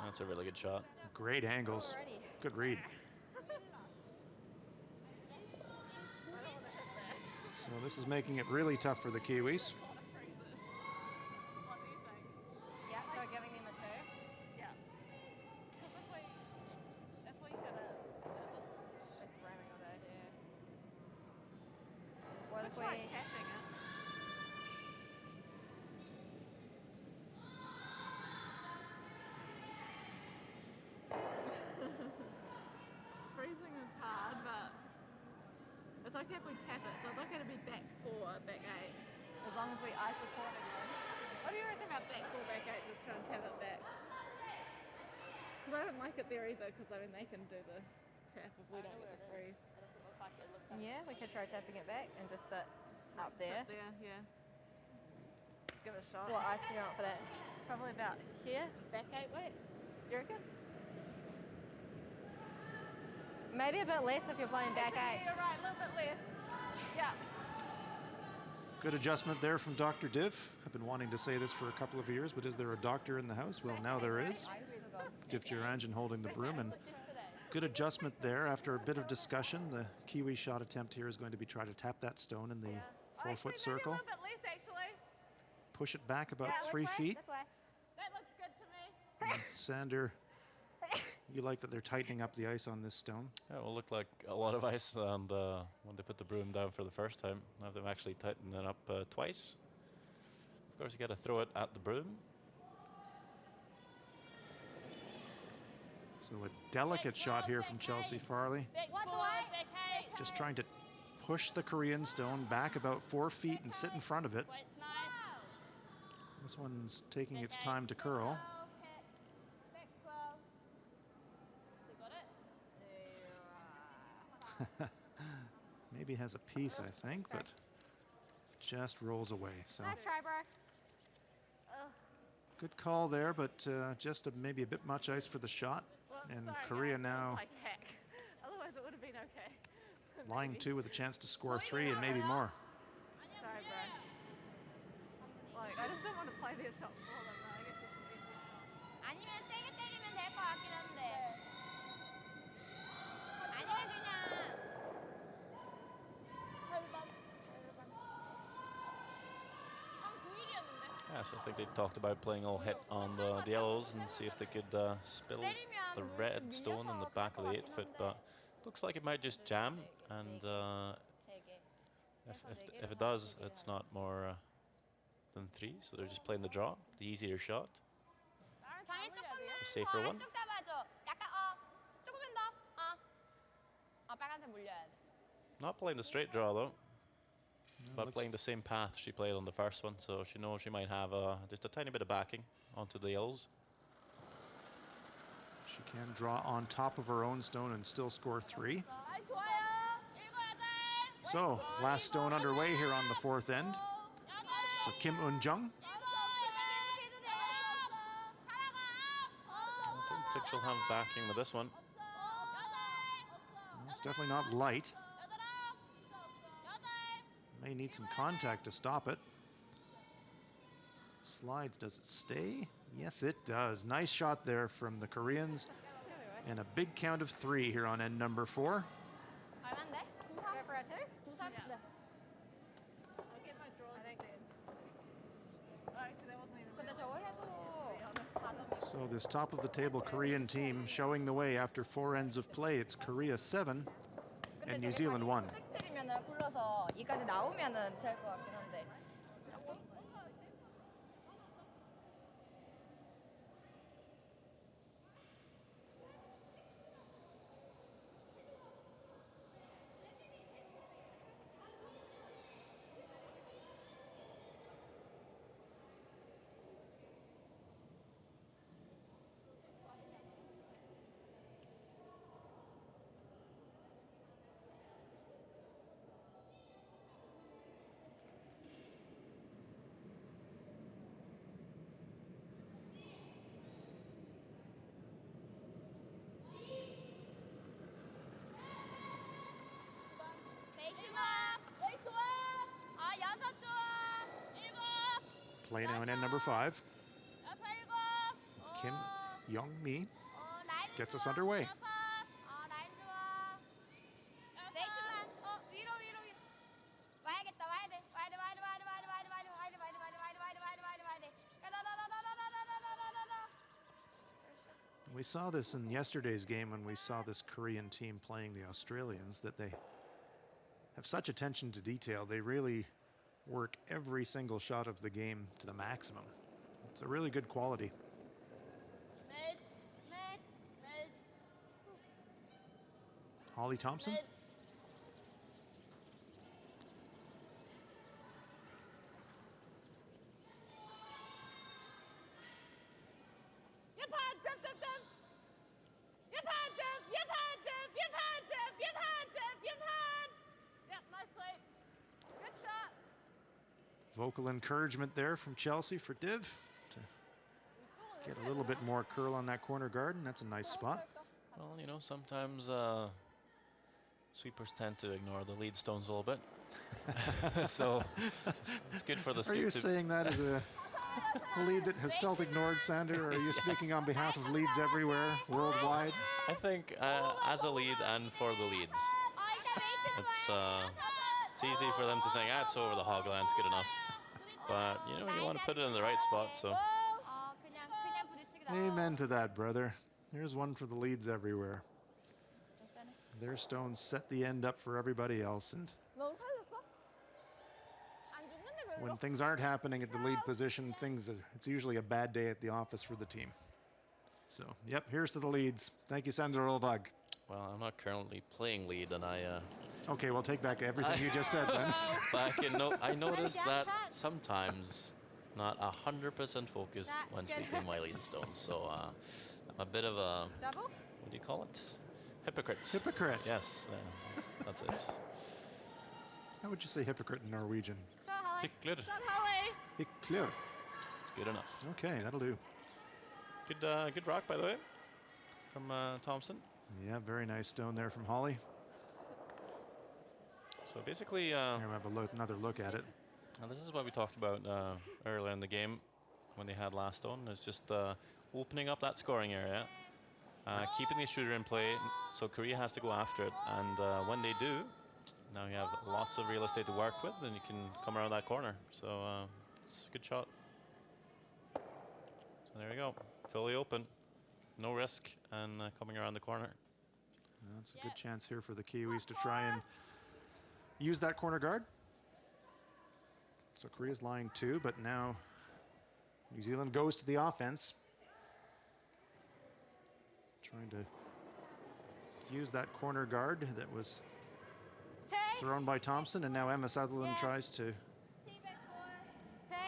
That's a really good shot. Great angles. Good read. So this is making it really tough for the Kiwis. What do you think? Yeah, so giving him a 2. Yeah. Because if we hit it, It's ramming all day here. What if we'll try we... tapping it. Freezing is hard, but it's okay if we tap it. So it's okay to be back 4, back 8, as long as we ice accordingly. What do you reckon about back 4, back 8? Just try and tap it back. Because I don't like it there either. Because I mean they can do the tap if we don't get the freeze. Yeah, we could try tapping it back and just sit up there. Sit there, yeah. Let's give it a shot. What ice do you want for that? Probably about here, back 8 weight. You reckon? Maybe a bit less if you're playing back Actually, 8. you're right, a little bit less. Yeah. Good adjustment there from Dr. Div. I've been wanting to say this for a couple of years, but is there a doctor in the house? Well, now there is. Div Jiranjan holding the broom, and good adjustment there after a bit of discussion. The Kiwi shot attempt here is going to be try to tap that stone in the 4-foot circle. Maybe a little bit less actually. Push it back about Yeah, 3 this way, feet. This way. That looks good to me. And Sander, you like that they're tightening up the ice on this stone? Yeah, it will look like a lot of ice, and when they put the broom down for the first time, have them actually tighten it up twice. Of course, you got to throw it at the broom. So a delicate shot here from Chelsea Farley. Back 4, back 8. Just trying to push the Korean stone back about 4 feet and sit in front of it. This one's taking its time to curl. Back 12. You got it? Maybe has a piece, I think, but just rolls away. So Nice try, bro. good call there, but just maybe a bit much ice for the shot. Well, And sorry, Korea guys, now like heck. Otherwise, it would have been okay. lying Maybe. 2 with a chance to score 3 and maybe more. Sorry, bro. Like, I just don't want to play their shot for them. I guess it's an easy shot. 아니면 세게 때리면 될 것 같긴 한데. 아니면 그냥. Yeah, so I think they talked about playing all hit on the yellows and see if they could spill the red stone in the back of the 8-foot, but looks like it might just jam, and if it does, it's not more than 3, so they're just playing the draw, the easier shot, 방에 조금만 the safer one. 쭉 잡아줘. 약간 조금만 더. 빨간색 물려야 돼. Not playing the straight draw though, but looks- playing the same path she played on the first one, so she knows she might have just a tiny bit of backing onto the yellows. She can draw on top of her own stone and still score 3. 아이, 좋아요. 7, 8. So last stone underway here on the 4th end for Kim Eun-jung. I don't think she'll have backing with this one. It's definitely not light. May need some contact to stop it. Slides, does it stay? Yes, it does. Nice shot there from the Koreans. And a big count of 3 here on end number 4. 얼만데? 93? Go for a 2? 93? 네. I'll get my draws I think- this end. Oh, actually, that wasn't even 근데 real. 저거 해도 To be honest. So this top of the table Korean team showing the way after 4 ends of play. It's Korea 7 and New Zealand 1. 색 때리면은 굴러서 이까지 나오면은 될 것 같긴 한데. 조금? Play now in end number 5. Kim Young-mi gets us underway. 라인 좋아. 메이트만. 위로. 와야겠다. 와야 돼. 와야 돼. We saw this in yesterday's game when we saw this Korean team playing the Australians, that they have such attention to detail. They really work every single shot of the game to the maximum. It's a really good quality. Holly Thompson. Vocal encouragement there from Chelsea for Div to get a little bit more curl on that corner guard, and that's a nice spot. Well, you know, sometimes sweepers tend to ignore the lead stones a little bit. So it's good for the Are skip you to saying that as a lead that has felt ignored, Sander, or are you speaking on behalf of leads everywhere, worldwide? I think as a lead and for the leads, it's easy for them to think, it's over the hog line, it's good enough. But, you know, you want to put it in the right spot, so. 그냥 부딪히기도. Amen to that, brother. Here's one for the leads everywhere. Their stones set the end up for everybody else, and 넌 살렸어? 안 죽는데 별로? when things aren't happening at the lead position, it's usually a bad day at the office for the team. So, yep, here's to the leads. Thank you, Sander Olvag. Well, I'm not currently playing lead, and I Okay, we'll take back everything you just said then. Back in I noticed that sometimes not 100% focused when sweeping Wiley and Stones. So I'm a bit of a, Double? what do you call it? Hypocrite. Hypocrite. Yes, that's it. How would you say hypocrite in Norwegian? Hyckler. Hyckler. It's good enough. Okay, that'll do. Good rock, by the way, from Thompson. Yeah, very nice stone there from Holly. So basically, Here we'll have another look at it. and this is what we talked about earlier in the game when they had last stone. It's just opening up that scoring area, keeping the shooter in play, so Korea has to go after it. And when they do, now you have lots of real estate to work with, and you can come around that corner. So it's a good shot. So there we go, fully open, no risk, and coming around the corner. That's a good chance here for the Kiwis to try and use that corner guard. So Korea's lying 2, but now New Zealand goes to the offense. Trying to use that corner guard that was thrown by Thompson, and now Emma Sutherland tries to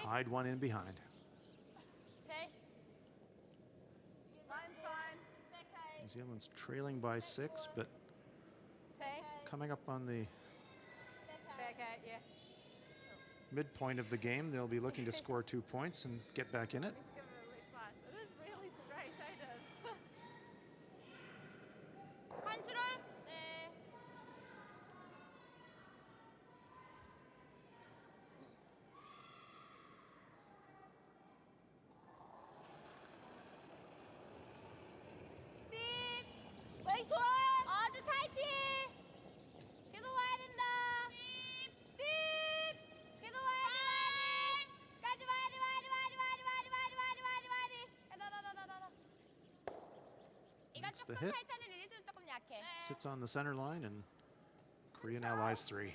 hide one in behind. New Zealand's trailing by 6, but coming up on the midpoint of the game, they'll be looking to score 2 points and get back in it. It is really straight, ain't it? 아주 타이팅! 계속 와야 된다. 계속 와야 돼. 까지 와야 돼. 이건 That's the 조금 hit. 타이트한데 리리즈는 조금 약해. Sits on the center line, and Korea now lies 3.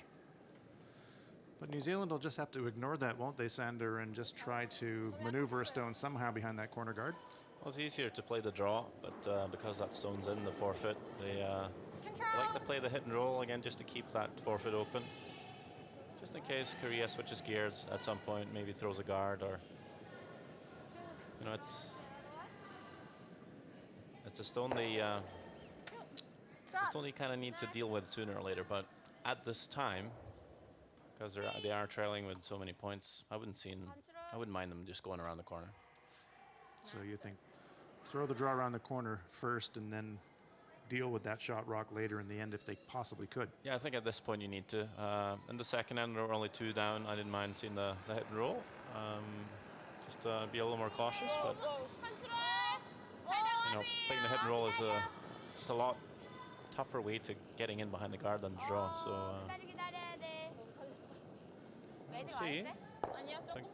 But New Zealand will just have to ignore that, won't they, Sander, and just try to maneuver a stone somehow behind that corner guard. Well, it's easier to play the draw, but because that stone's in the forfeit, they like to play the hit and roll again just to keep that forfeit open. Just in case Korea switches gears at some point, maybe throws a guard, or, you know, it's a stone they kind of need to deal with sooner or later. But at this time, because they are trailing with so many points, I wouldn't mind them just going around the corner. So you think throw the draw around the corner first and then deal with that shot rock later in the end if they possibly could. Yeah, I think at this point you need to. In the second end, there were only 2 down. I didn't mind seeing the hit and roll. Just be a little more cautious, but you know, playing the hit and roll is just a lot tougher way to getting in behind the guard than the draw. So we'll see. I think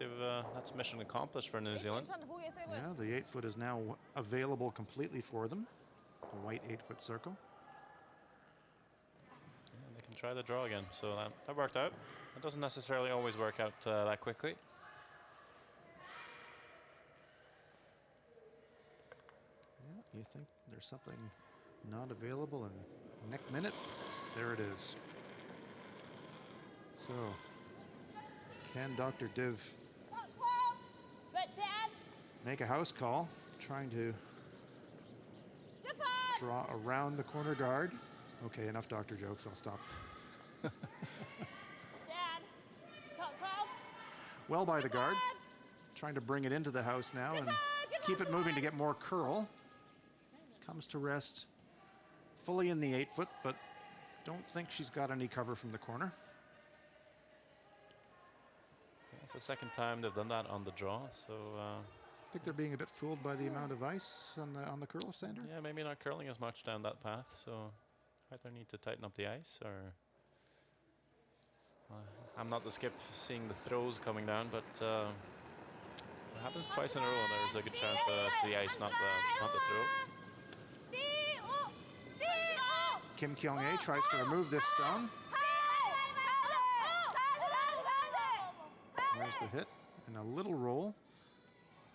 that's mission accomplished for New Zealand. Yeah, the 8-foot is now available completely for them. The white 8-foot circle. Yeah, they can try the draw again. So that worked out. It doesn't necessarily always work out that quickly. Yeah, you think there's something not available in next minute? There it is. So, can Dr. Div make a house call, trying to draw around the corner guard? Okay, enough doctor jokes, I'll stop. Well by the guard, trying to bring it into the house now and keep it moving to get more curl. Comes to rest fully in the 8-foot, but don't think she's got any cover from the corner. It's the second time they've done that on the draw, so I think they're being a bit fooled by the amount of ice on the curl, Sander. yeah, maybe not curling as much down that path. So either need to tighten up the ice, or I'm not the skip seeing the throws coming down, but it happens twice in a row, and there's a good chance that it's the ice, not the throw. Kim Kyung-ae tries to remove this stone. There's the hit and a little roll,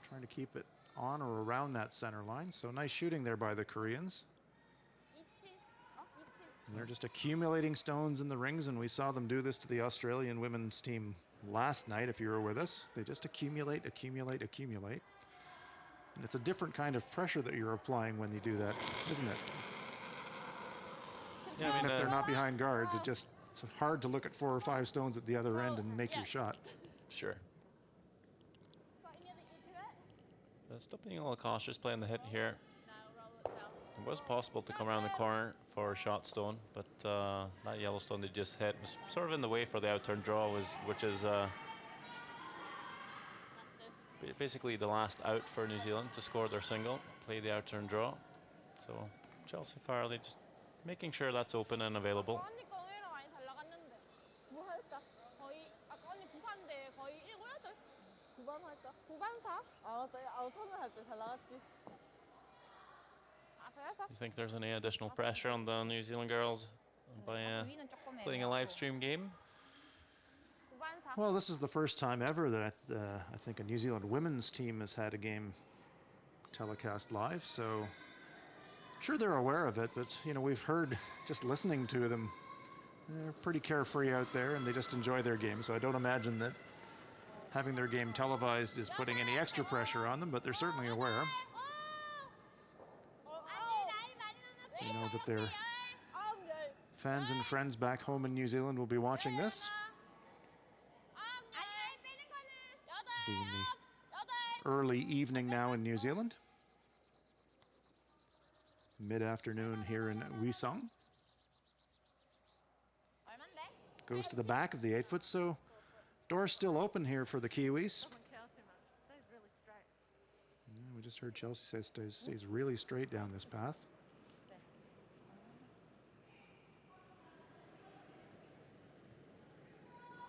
trying to keep it on or around that center line. So nice shooting there by the Koreans. And they're just accumulating stones in the rings, and we saw them do this to the Australian women's team last night, if you were with us. They just accumulate, accumulate, accumulate. And it's a different kind of pressure that you're applying when you do that, isn't it? Yeah, I And mean, if they're not behind guards, it's hard to look at 4 or 5 stones at the other end and make your shot. sure. Still being a little cautious playing the hit here. It was possible to come around the corner for a shot stone, but that yellow stone they just hit was sort of in the way for the outturn draw, which is basically the last out for New Zealand to score their single, play the outturn draw. So Chelsea Farley just making sure that's open and available. 언니 거 의외로 많이 잘 나갔는데. 뭐 할까? 거의 아까 언니 부산대 거의 1, 9, 8. 9반 할까? 9반 4? 아, 맞다. 아웃턴을 할 때 잘 나갔지. 아, 잘했어. You think there's any additional pressure on the New Zealand girls by 위는 조금 playing a live stream game? 9반 4. Well, this is the first time ever that I think a New Zealand women's team has had a game telecast live, so sure they're aware of it, but you know, we've heard just listening to them, they're pretty carefree out there and they just enjoy their game. So I don't imagine that having their game televised is putting any extra pressure on them, but they're certainly aware. They know that their fans and friends back home in New Zealand will be watching this. Being the early evening now in New Zealand. Mid-afternoon here in Uiseong. Goes to the back of the 8-foot, so door's still open here for the Kiwis. Doesn't curl too much. Stays really straight. Yeah, we just heard Chelsea say stays really straight down this path.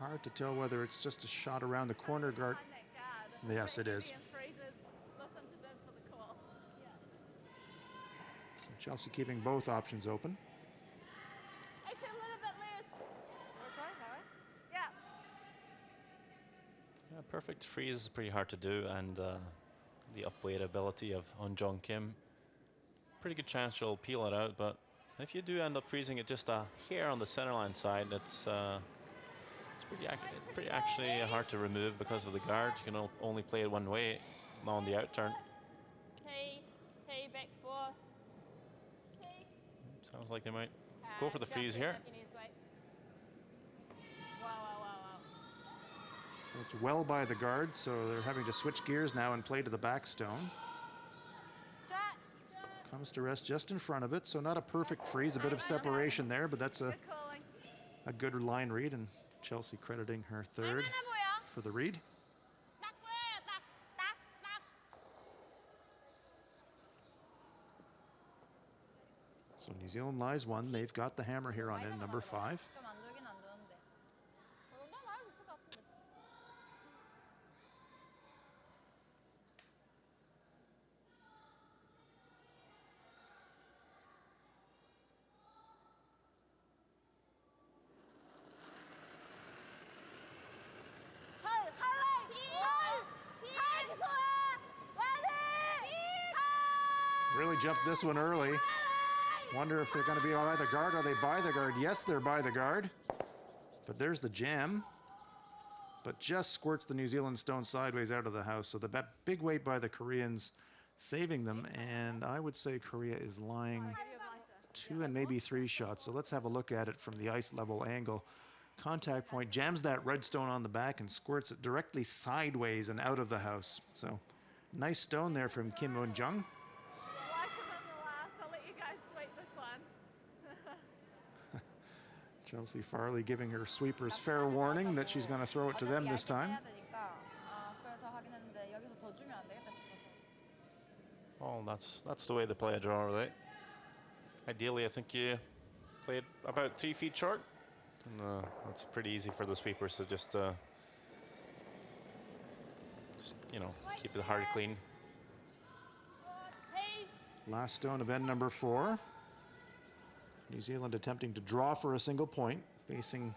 Hard to tell whether it's just a shot around the corner guard. Behind that guard. Yes, it is. Indian freezers. Listen to them for the call. So Chelsea keeping both options open. Actually, a little bit less. Which way? That way? Yeah. Yeah, perfect freeze is pretty hard to do, and the upweight ability of Jong Kim, pretty good chance she'll peel it out. But if you do end up freezing it just a hair on the center line side, it's pretty actually hard to remove because of the guard. You can only play it one way on the outturn. T back 4. T. Sounds like they might go for the freeze here. Wow. So it's well by the guard, so they're having to switch gears now and play to the back stone. Comes to rest just in front of it, so not a perfect freeze, a bit of separation there, but that's Good calling. a good line read, and Chelsea crediting her third for the read. 딱 보여요. 딱. So New Zealand lies 1. They've got the hammer here on end number 5. 좀 안 돌긴 안 도는데. 나 나올 수 있을 것 같은데. Really jumped this one early. Wonder if they're going to be by the guard. Are they by the guard? Yes, they're by the guard. But there's the jam. But just squirts the New Zealand stone sideways out of the house. So the big weight by the Koreans saving them. And I would say Korea is lying 2 and maybe 3 shots. So let's have a look at it from the ice level angle. Contact point jams that red stone on the back and squirts it directly sideways and out of the house. So nice stone there from Kim Eun-jung. Lighter than the last. I'll let you guys sweep this one. Chelsea Farley giving her sweepers fair warning that she's going to throw it to them this time. 그래서 확인했는데 여기서 더 주면 안 되겠다 싶어서. Well, that's the way to play a draw, right? Ideally, I think you play it about 3 feet short. And it's pretty easy for the sweepers to just you know, keep the heart clean. Last stone of end number 4. New Zealand attempting to draw for a single point, facing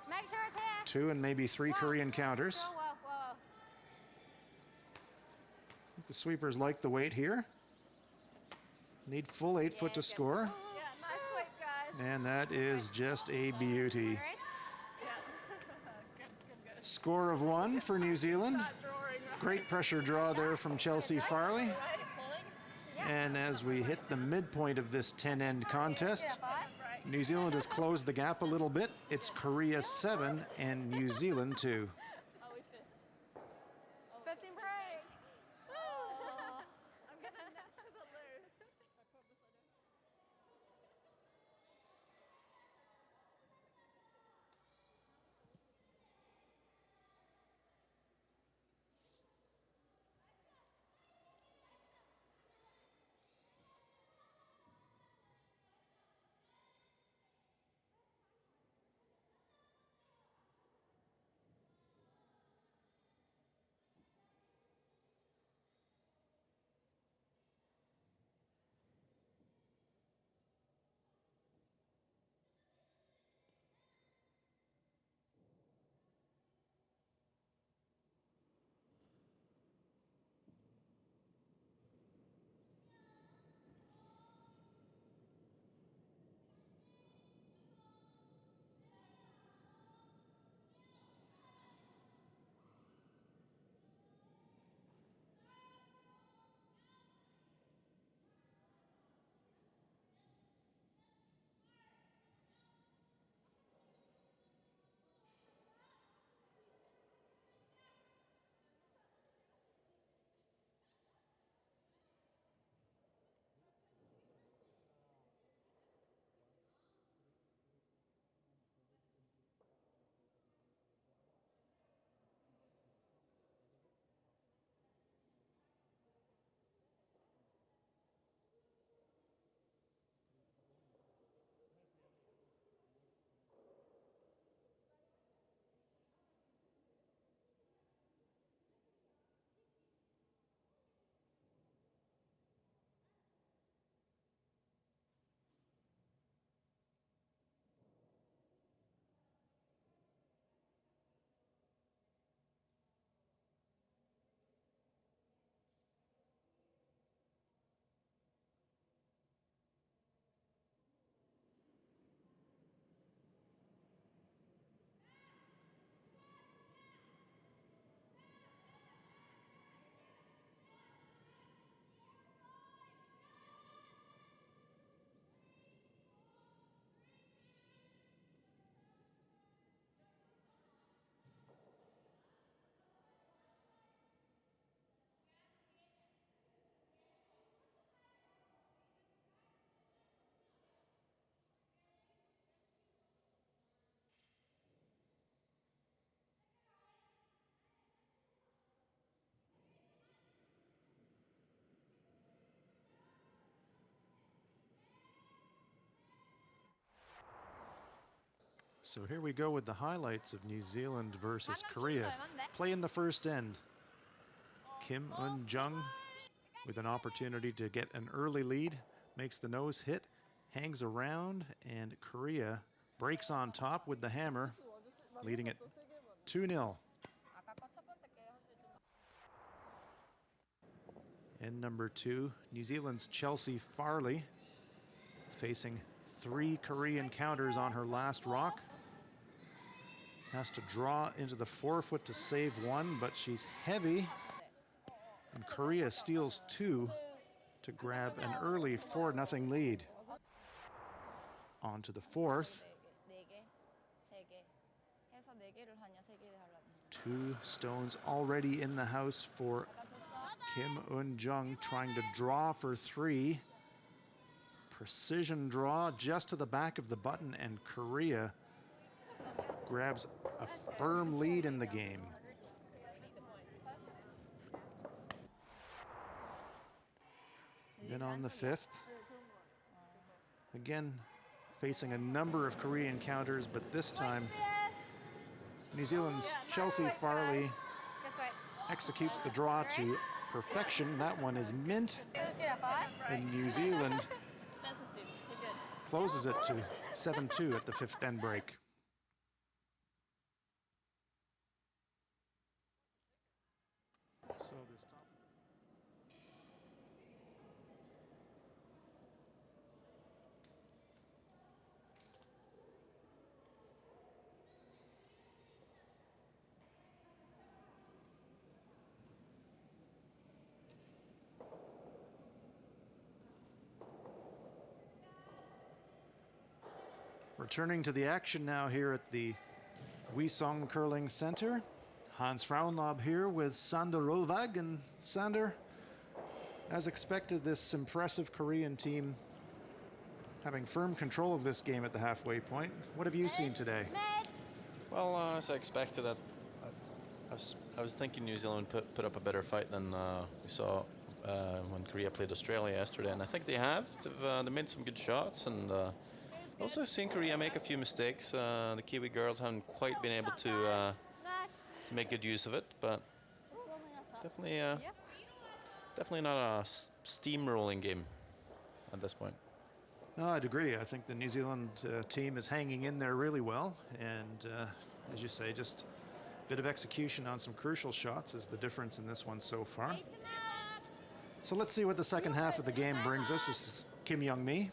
Make sure it's here. 2 and maybe 3 Korean counters. Whoa. The sweepers like the weight here. Need full 8 foot to score. Yeah, nice sweep, guys. And that is just a beauty. All right. Good. Score of 1 for New Zealand. Start drawing right. Great pressure draw there from Chelsea Farley. And as we hit the midpoint of this 10-end contest, New Zealand has closed the gap a little bit. It's Korea 7 and New Zealand 2. Oh, we fished. 15 break. I'm gonna nip to the loo. So here we go with the highlights of New Zealand versus Korea. Play in the first end. Kim Eun-jung with an opportunity to get an early lead, makes the nose hit, hangs around, and Korea breaks on top with the hammer, leading it 2-0. 아까 거 첫 번째 게 훨씬 좀. And number 2, New Zealand's Chelsea Farley, facing 3 Korean counters on her last rock. Has to draw into the forefoot to save 1, but she's heavy. And Korea steals 2 to grab an early 4-0 lead. On to the 4th. 네 개, 세 개. 해서 네 개를 하냐, 세 개를 하려면. 2 stones already in the house for Kim Eun-jung, trying to draw for 3. Precision draw just to the back of the button, and Korea grabs a firm lead in the game. Then on the 5th, again facing a number of Korean counters, but this time New Zealand's Chelsea Farley That's right. executes the draw to perfection. That one is mint, and New Zealand closes it to 7-2 at the 5th end break. So there's top. Returning to the action now here at the Uiseong Curling Center. Hans Frauenlob here with Sander Rolvag. And Sander, as expected, this impressive Korean team having firm control of this game at the halfway point. What have you seen today? Well, as I expected, I was thinking New Zealand put up a better fight than we saw when Korea played Australia yesterday, and I think they have. They made some good shots, and also seen Korea make a few mistakes. The Kiwi girls haven't quite been able to make good use of it, but definitely not a steamrolling game at this point. No, I'd agree. I think the New Zealand team is hanging in there really well, and as you say, just a bit of execution on some crucial shots is the difference in this one so far. So let's see what the second half of the game brings us. This is Kim Young-mi.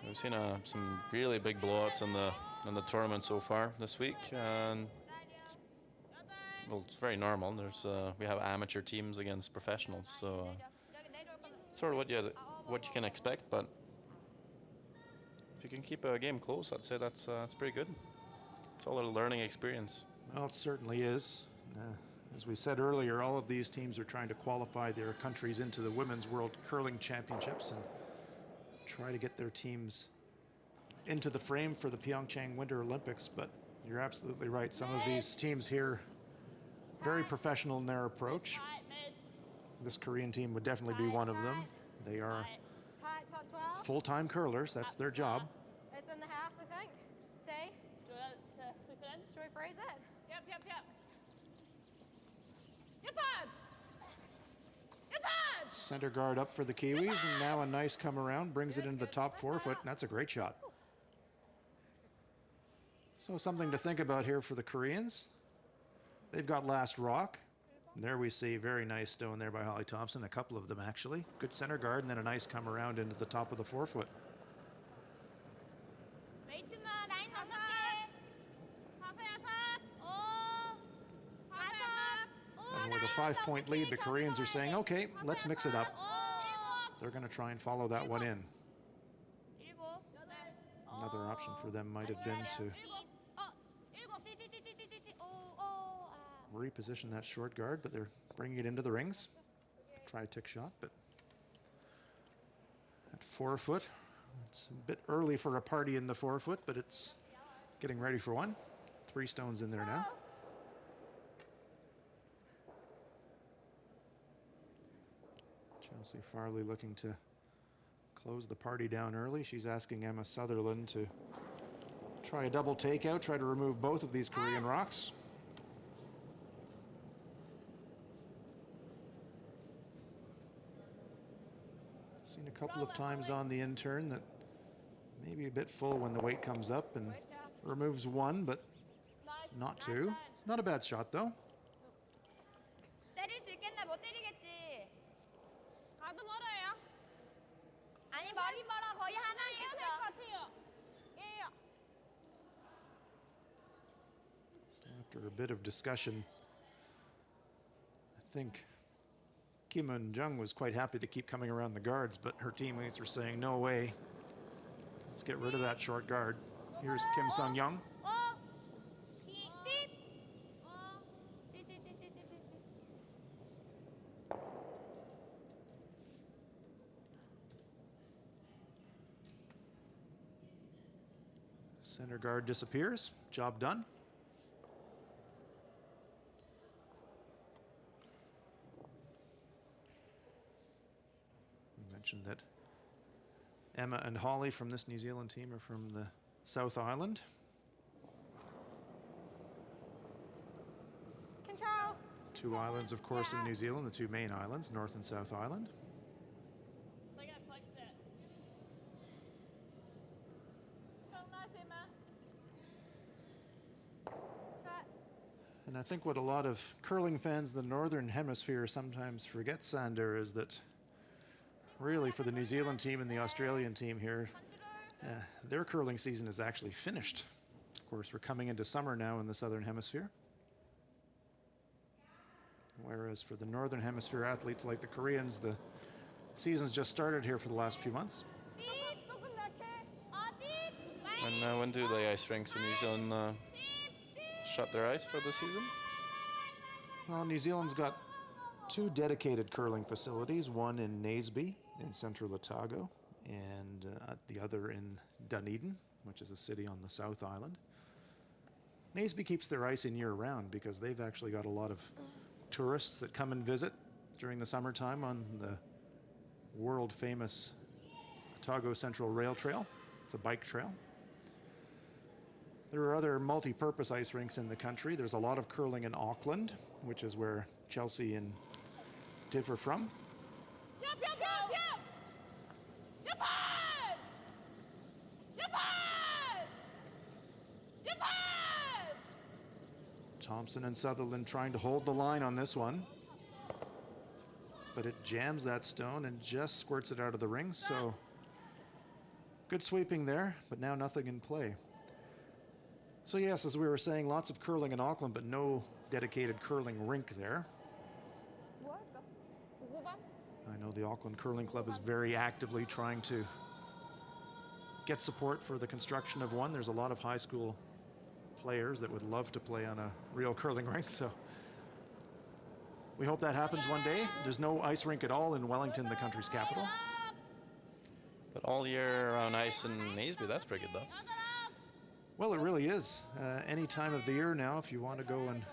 We've seen some really big blowouts in the tournament so far this week, and well, it's very normal. We have amateur teams against professionals, so sort of what you can expect. But if you can keep a game close, I'd say that's pretty good. It's all a learning experience. Well, it certainly is. As we said earlier, all of these teams are trying to qualify their countries into the Women's World Curling Championships and try to get their teams into the frame for the Pyeongchang Winter Olympics. But you're absolutely right. Some of these teams here, very professional in their approach. This Korean team would definitely be one of them. They are full-time curlers. That's their job. It's in the house, I think. T? Do you want us to slip it in? Should we freeze it? Yep. Yep. Yep. Center guard up for the Kiwis, and now a nice come around, brings it into the top 4 foot, and that's a great shot. So something to think about here for the Koreans. They've got last rock. And there we see very nice stone there by Holly Thompson, a couple of them actually. Good center guard, and then a nice come around into the top of the 4 foot. And with a 5-point lead, the Koreans are saying, okay, let's mix it up. They're going to try and follow that one in. Another option for them might have been to reposition that short guard, but they're bringing it into the rings. Try a tick shot, but at 4 foot, it's a bit early for a party in the 4 foot, but it's getting ready for one. 3 stones in there now. Chelsea Farley looking to close the party down early. She's asking Emma Sutherland to try a double takeout, try to remove both of these Korean rocks. Seen a couple of times on the intern that maybe a bit full when the weight comes up and removes one, but not two. Not a bad shot though. 때릴 수 있겠나? 못 때리겠지. 가도 멀어요. 아니 멀긴 멀어. 거의 하나 해야 될 것 같아요. 예요. So after a bit of discussion, I think Kim Eun-jung was quite happy to keep coming around the guards, but her teammates were saying, no way. Let's get rid of that short guard. Here's Kim Sung-young. Center guard disappears. Job done. We mentioned that Emma and Holly from this New Zealand team are from the South Island. Control. 2 islands, of course, in New Zealand, the 2 main islands, North and South Island. Like I plugged it. Go nice, Emma. And I think what a lot of curling fans in the Northern Hemisphere sometimes forget, Sander, is that really for the New Zealand team and the Australian team here, their curling season is actually finished. Of course, we're coming into summer now in the Southern Hemisphere. Whereas for the Northern Hemisphere athletes like the Koreans, the season's just started here for the last few months. And when do the ice rinks in New Zealand shut their ice for the season? Well, New Zealand's got 2 dedicated curling facilities, one in Naseby in central Otago, and the other in Dunedin, which is a city on the South Island. Naseby keeps their ice in year-round because they've actually got a lot of tourists that come and visit during the summertime on the world-famous Otago Central Rail Trail. It's a bike trail. There are other multi-purpose ice rinks in the country. There's a lot of curling in Auckland, which is where Chelsea and Div are from. Yup, yup, yup, yup! Yup, hard! Yup, hard! Yup, hard! Thompson and Sutherland trying to hold the line on this one. But it jams that stone and just squirts it out of the ring, so good sweeping there, but now nothing in play. So yes, as we were saying, lots of curling in Auckland, but no dedicated curling rink there. 뭐 할까? 9번? I know the Auckland Curling Club is very actively trying to get support for the construction of one. There's a lot of high school players that would love to play on a real curling rink, so we hope that happens one day. There's no ice rink at all in Wellington, the country's capital. But all year round ice in Naseby, that's pretty good though. Well, it really is. Any time of the year now, if you want to go and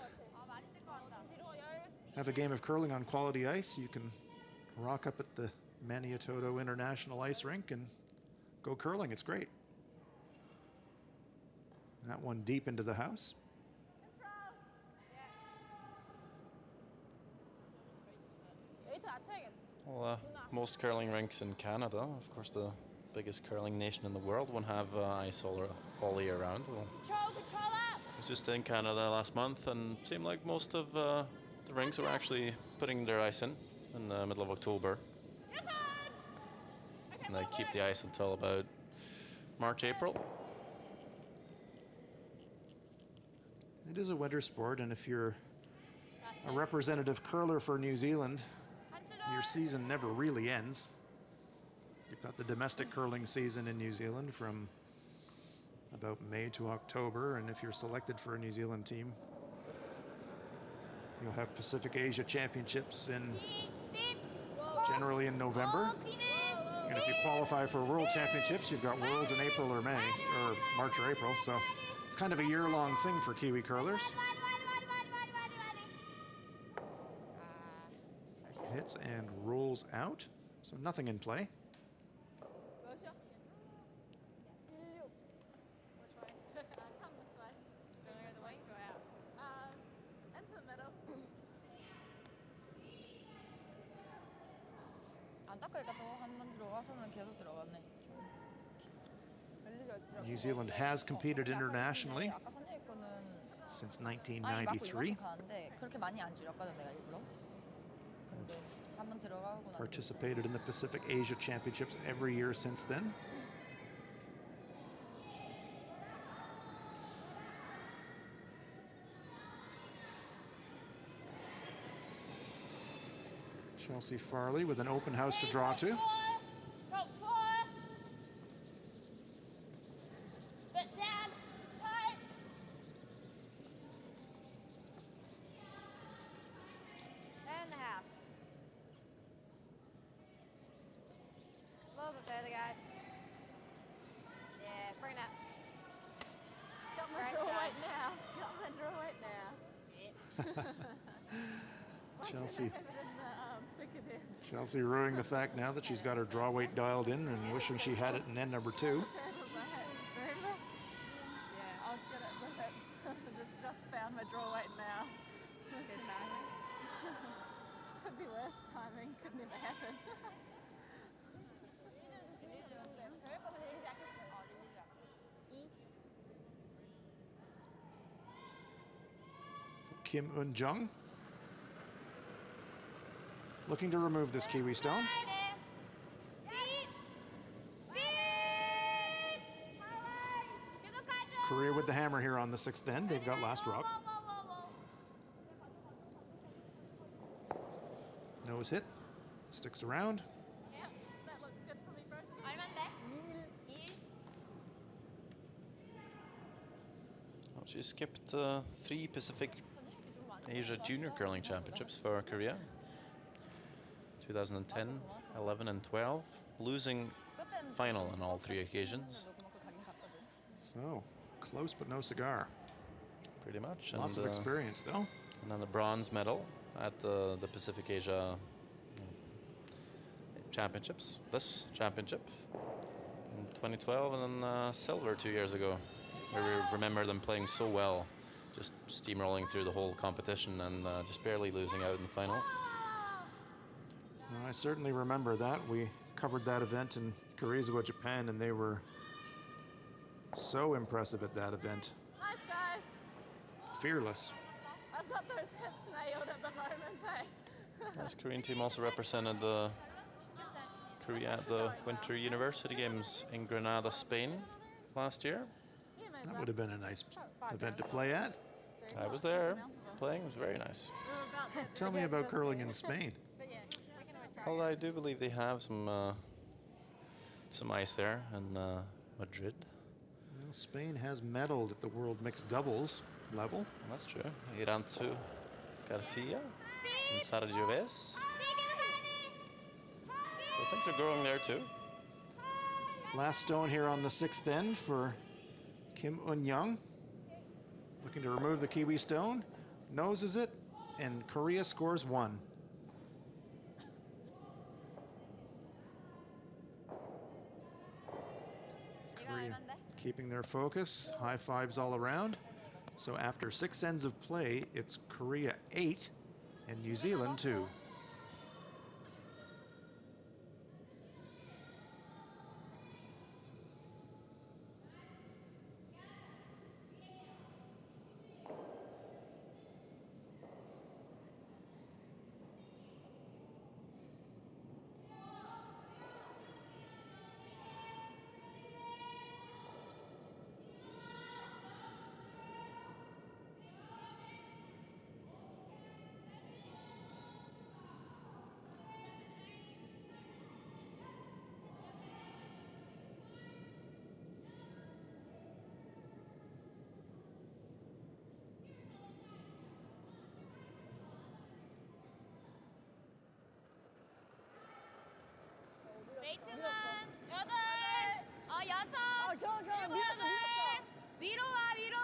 have a game of curling on quality ice, you can rock up at the Maniatoto International Ice Rink and go curling. It's great. That one deep into the house. 에이트 낮춰야겠다. Well, most curling rinks in Canada, of course, the biggest curling nation in the world, won't have ice all year round. Well, control up! I was just in Canada last month, and it seemed like most of the rinks were actually putting their ice in the middle of October. And they keep the ice until about March, April. It is a winter sport, and if you're a representative curler for New Zealand, your season never really ends. You've got the domestic curling season in New Zealand from about May to October, and if you're selected for a New Zealand team, you'll have Pacific Asia Championships generally in November. And if you qualify for World Championships, you've got Worlds in April or May, or March or April. So it's kind of a year-long thing for Kiwi curlers. Hits and rolls out, so nothing in play. 몇이야? 16. Which way? Come this way. Go the way, go out. Into the middle. 안 닦으니까 또 한 번 들어가서는 계속 들어갔네. New Zealand has competed internationally 아까 선생님 거는 since 아니 맞고 1993. 이만큼 가는데 그렇게 많이 안 줄였거든 내가 일부러. 근데 한 번 들어가고 난 Participated in the Pacific Asia Championships every year since then. Chelsea Farley with an open house to draw to. Top 4. Bit down. Tight. And the house. A little bit further, guys. Yeah, bring it up. Got my Right draw side. weight now. Got my draw weight now. Chelsea, I have it in the second end. Chelsea ruining the fact now that she's got her draw weight dialed in and wishing she had it in end number 2. Bad was my hat. Remember? Yeah, I was good at the hits. just found my draw weight now. Good timing. Could be worse timing. Could never happen. 저희 거는 들리지 않겠어요? 들리지 않아. So Kim Eun-jung looking to remove this Kiwi stone. Korea with the hammer here on the 6th end. They've got last rock. Nose hit. Sticks around. Yeah, that looks good for me, broski. 얼만데? 1. she skipped 3 Pacific Asia Junior Curling Championships for Korea. 2010, 11, and 12, losing final on all 3 occasions. So, close but no cigar. Pretty much. Lots of experience, though. And then the bronze medal at the Pacific Asia Championships, this championship in 2012, and then silver 2 years ago. I remember them playing so well, just steamrolling through the whole competition and just barely losing out in the final. I certainly remember that. We covered that event in Karizawa, Japan, and they were so impressive at that event. Nice, guys. Fearless. I've got those hits nailed at the moment, eh? This Korean team also represented Korea at the Winter University Games in Granada, Spain last year. That would have been a nice event to play at. I was there playing. It was very nice. Tell me about curling in Spain. Well, I do believe they have some ice there in Madrid. Well, Spain has medaled at the World Mixed Doubles level. And that's true. Irantu Garcia and Sara Gioves. So things are growing there too. Last stone here on the 6th end for Kim Eun-young. Looking to remove the Kiwi stone. Noses it, and Korea scores 1. Korea keeping their focus. High fives all around. So after 6 ends of play, it's Korea 8 and New Zealand 2. 웨이트만 8, 6, 7, 8. 위로 와, 위로.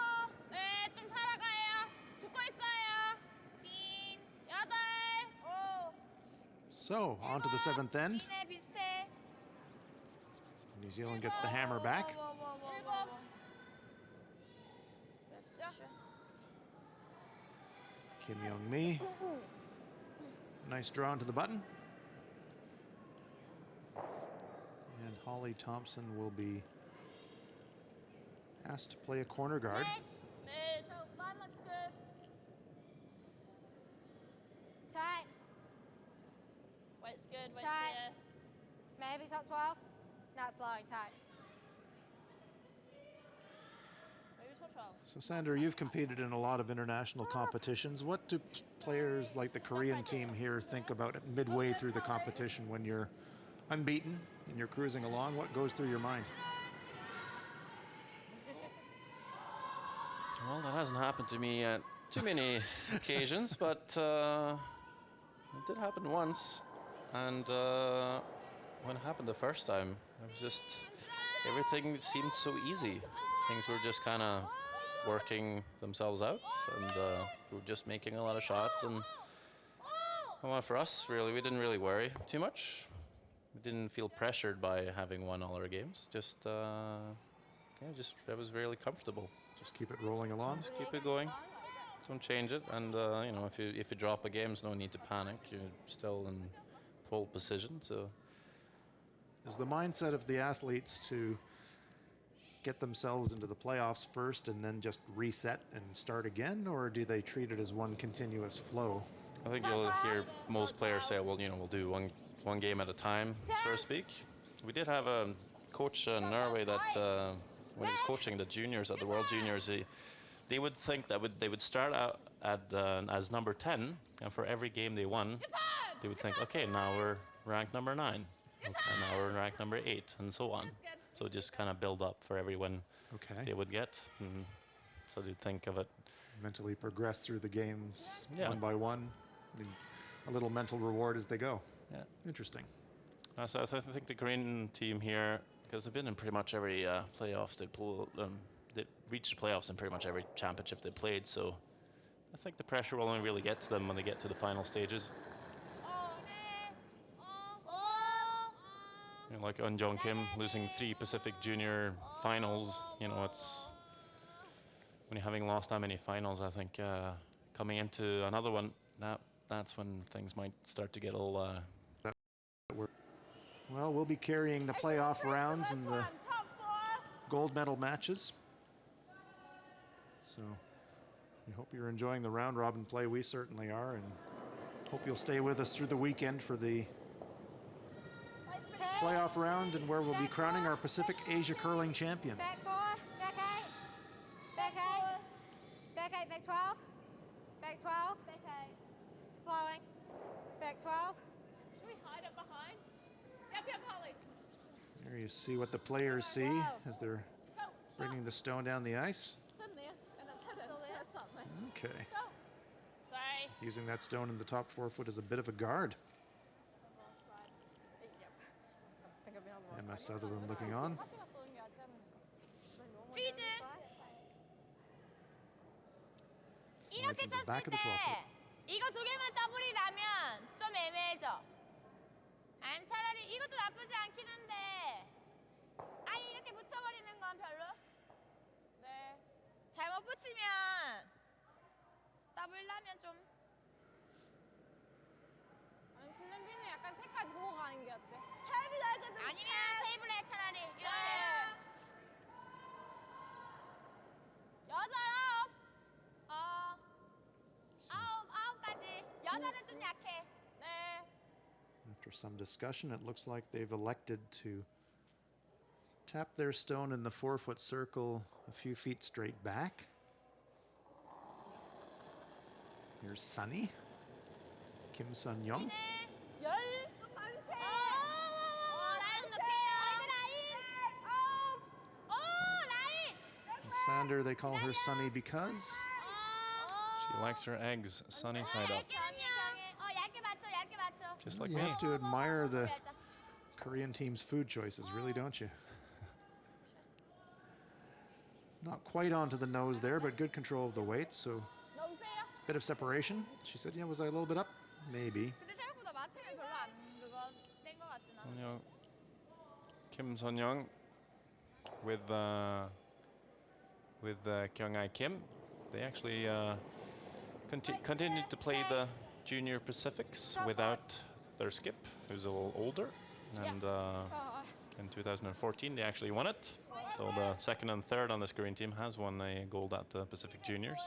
네, 좀 살아가요. 죽고 있어요. 띵. 8. So on to the 7th end. 비슷해, 비슷해. New Zealand gets the hammer back. 7. Kim Young-mi. Nice draw into the button. And Holly Thompson will be asked to play a corner guard. 네, So, line looks good. tight. Weight's good, weight's Tight. there. Maybe top 12? Not slowing tight. Maybe top 12. So Sandra, you've competed in a lot of international competitions. What do players like the Korean team here think about it midway through the competition when you're unbeaten and you're cruising along? What goes through your mind? Well, that hasn't happened to me at too many occasions, but it did happen once. And when it happened the first time, it was just, everything seemed so easy. Things were just kind of working themselves out, and we were just making a lot of shots. And well, for us, really, we didn't really worry too much. We didn't feel pressured by having won all our games. Just, I was really comfortable. Just keep it rolling along. Just keep it going. Don't change it. And you know, if you drop a game, there's no need to panic. You're still in pole position. So Is the mindset of the athletes to get themselves into the playoffs first and then just reset and start again, or do they treat it as one continuous flow? I think you'll hear most players say, well, you know, we'll do one game at a time, so to speak. We did have a coach in Norway that when he was coaching the juniors at the World Juniors, they would think that they would start out as number 10, and for every game they won, they would think, okay, now we're ranked number 9, and now we're ranked number 8, and so on. So just kind of build up for every win Okay. they would get. And So you think of it. Mentally progress through the games Yeah. one by one. I mean, a little mental reward as they go. Yeah. Interesting. So I think the Korean team here, because they've been in pretty much every playoffs, they reached the playoffs in pretty much every championship they played. So I think the pressure will only really get to them when they get to the final stages. You know, like Eun Kim losing 3 Pacific Junior finals. You know, it's when you're having lost that many finals. I think coming into another one, that's when things might start to get a little. Well, we'll be carrying the playoff rounds and the Top 4. gold medal matches. So we hope you're enjoying the round robin play. We certainly are, and hope you'll stay with us through the weekend for the playoff round and where we'll be crowning our Pacific Asia curling champion. Back 4, back 8, back 8, back 8, back 12, back 12, back 8, slowing, back 12. Should we hide it behind? Yep, Holly. There you see what the players see as they're bringing the stone down the ice. It's in there, and it's hidden. It has something. Okay. Sorry. Using that stone in the top 4 foot as a bit of a guard. Emma Sutherland looking on. 피드. Slides 이렇게 into the back 쳤을 of the 12 foot. 때 이거 2개만 더블이 나면 좀 애매해져. 아니면 차라리 이것도 나쁘지 않긴 한데 아예 이렇게 붙여버리는 건 별로? 네. 잘못 붙이면 더블 나면 좀 아니 글램비는 약간 택까지 보고 가는 게 어때? 테이블 아니면 테이블에 차라리 이렇게 여덟 아홉까지 여자는 좀 약해. 네. After some discussion, it looks like they've elected to tap their stone in the 4 foot circle a few feet straight back. Here's Sunny. Kim Sun-young. 열. 라인 넣게요. 라인. Sander, they call her Sunny because She likes her eggs sunny side up, 얇게 맞춰. just like you me. have to admire the Korean team's food choices, really, don't you? Not quite onto the nose there, but good control of the weight, so 넣으세요. bit of separation. She said, yeah, was I a little bit up? Maybe. 근데 생각보다 맞추면 별로 안 그거 센거 같진 않아. You know, Kim Sun-young with Kyung-ai Kim. They actually continued to play the Junior Pacifics without their skip, who's a little older. And in 2014, they actually won it. So the second and third on this Korean team has won a gold at the Pacific Juniors.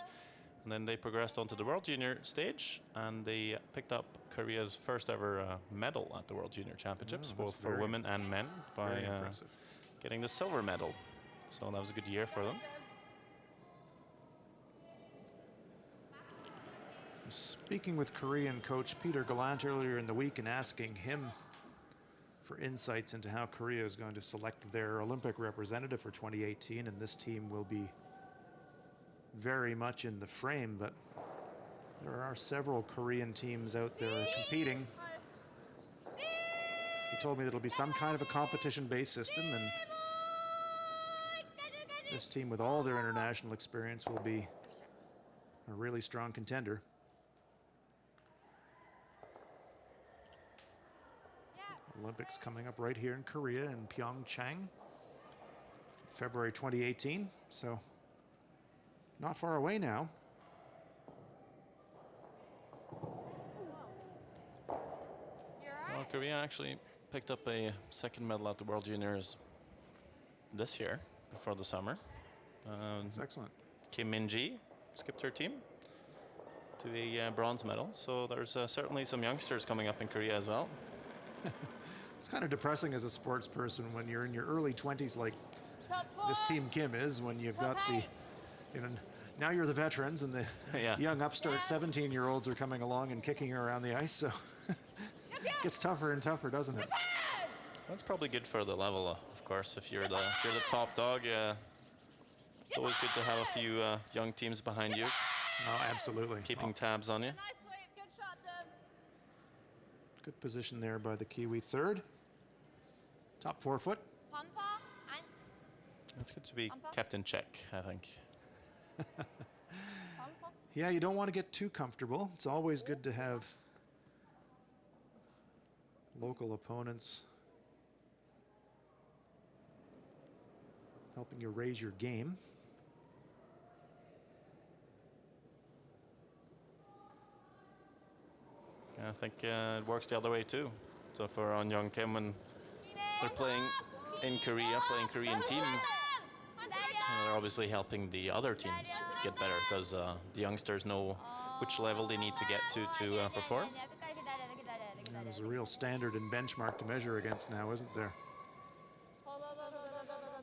And then they progressed onto the World Junior stage, and they picked up Korea's first ever medal at the World Junior Championships, Oh, that's both for very- women and men, by Very impressive. getting the silver medal. So that was a good year for them. Speaking with Korean coach Peter Gallant earlier in the week and asking him for insights into how Korea is going to select their Olympic representative for 2018, and this team will be very much in the frame, but there are several Korean teams out there competing. He told me that it'll be some kind of a competition-based system, and this team with all their international experience will be a really strong contender. Olympics coming up right here in Korea in Pyeongchang, February 2018, so not far away now. Well, Korea actually picked up a second medal at the World Juniors this year, before the summer. That's excellent. Kim Min-ji skipped her team to a bronze medal, so there's certainly some youngsters coming up in Korea as well. It's kind of depressing as a sports person when you're in your early 20s like this team Kim is, when you've got the, you know, now you're the veterans and the Yeah. young upstart 17-year-olds are coming along and kicking you around the ice, so it gets tougher and tougher, doesn't it? That's probably good for the level, of course. If you're the top dog, It's always good to have a few young teams behind you, Oh, absolutely. keeping tabs on you. Nice sweep. Good shot, Dibs. Good position there by the Kiwi third. Top 4 foot. 범퍼 안 It's good to be kept in check, I think. 범퍼. Yeah, you don't want to get too comfortable. It's always good to have local opponents helping you raise your game. I think it works the other way too. So for On Young Kim, when they're playing in Korea, playing Korean teams, they're obviously helping the other teams get better because the youngsters know which level they need to get to perform. There's a real standard and benchmark to measure against now, isn't there?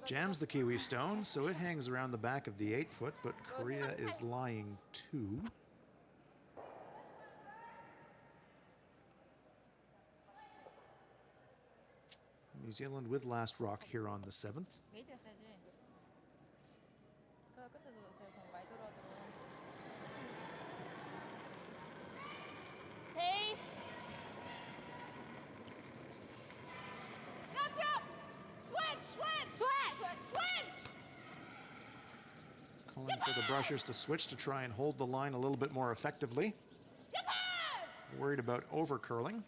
Jams the Kiwi stone, so it hangs around the back of the 8 foot, but Korea is lying 2. New Zealand with last rock here on the 7th. 웨이트가 세지. 그 끝에도 저 많이 들어가지고. 제이. Yup, yup. Switch, switch. Switch, switch. Calling for the brushers to switch to try and hold the line a little bit more effectively. Worried about over curling.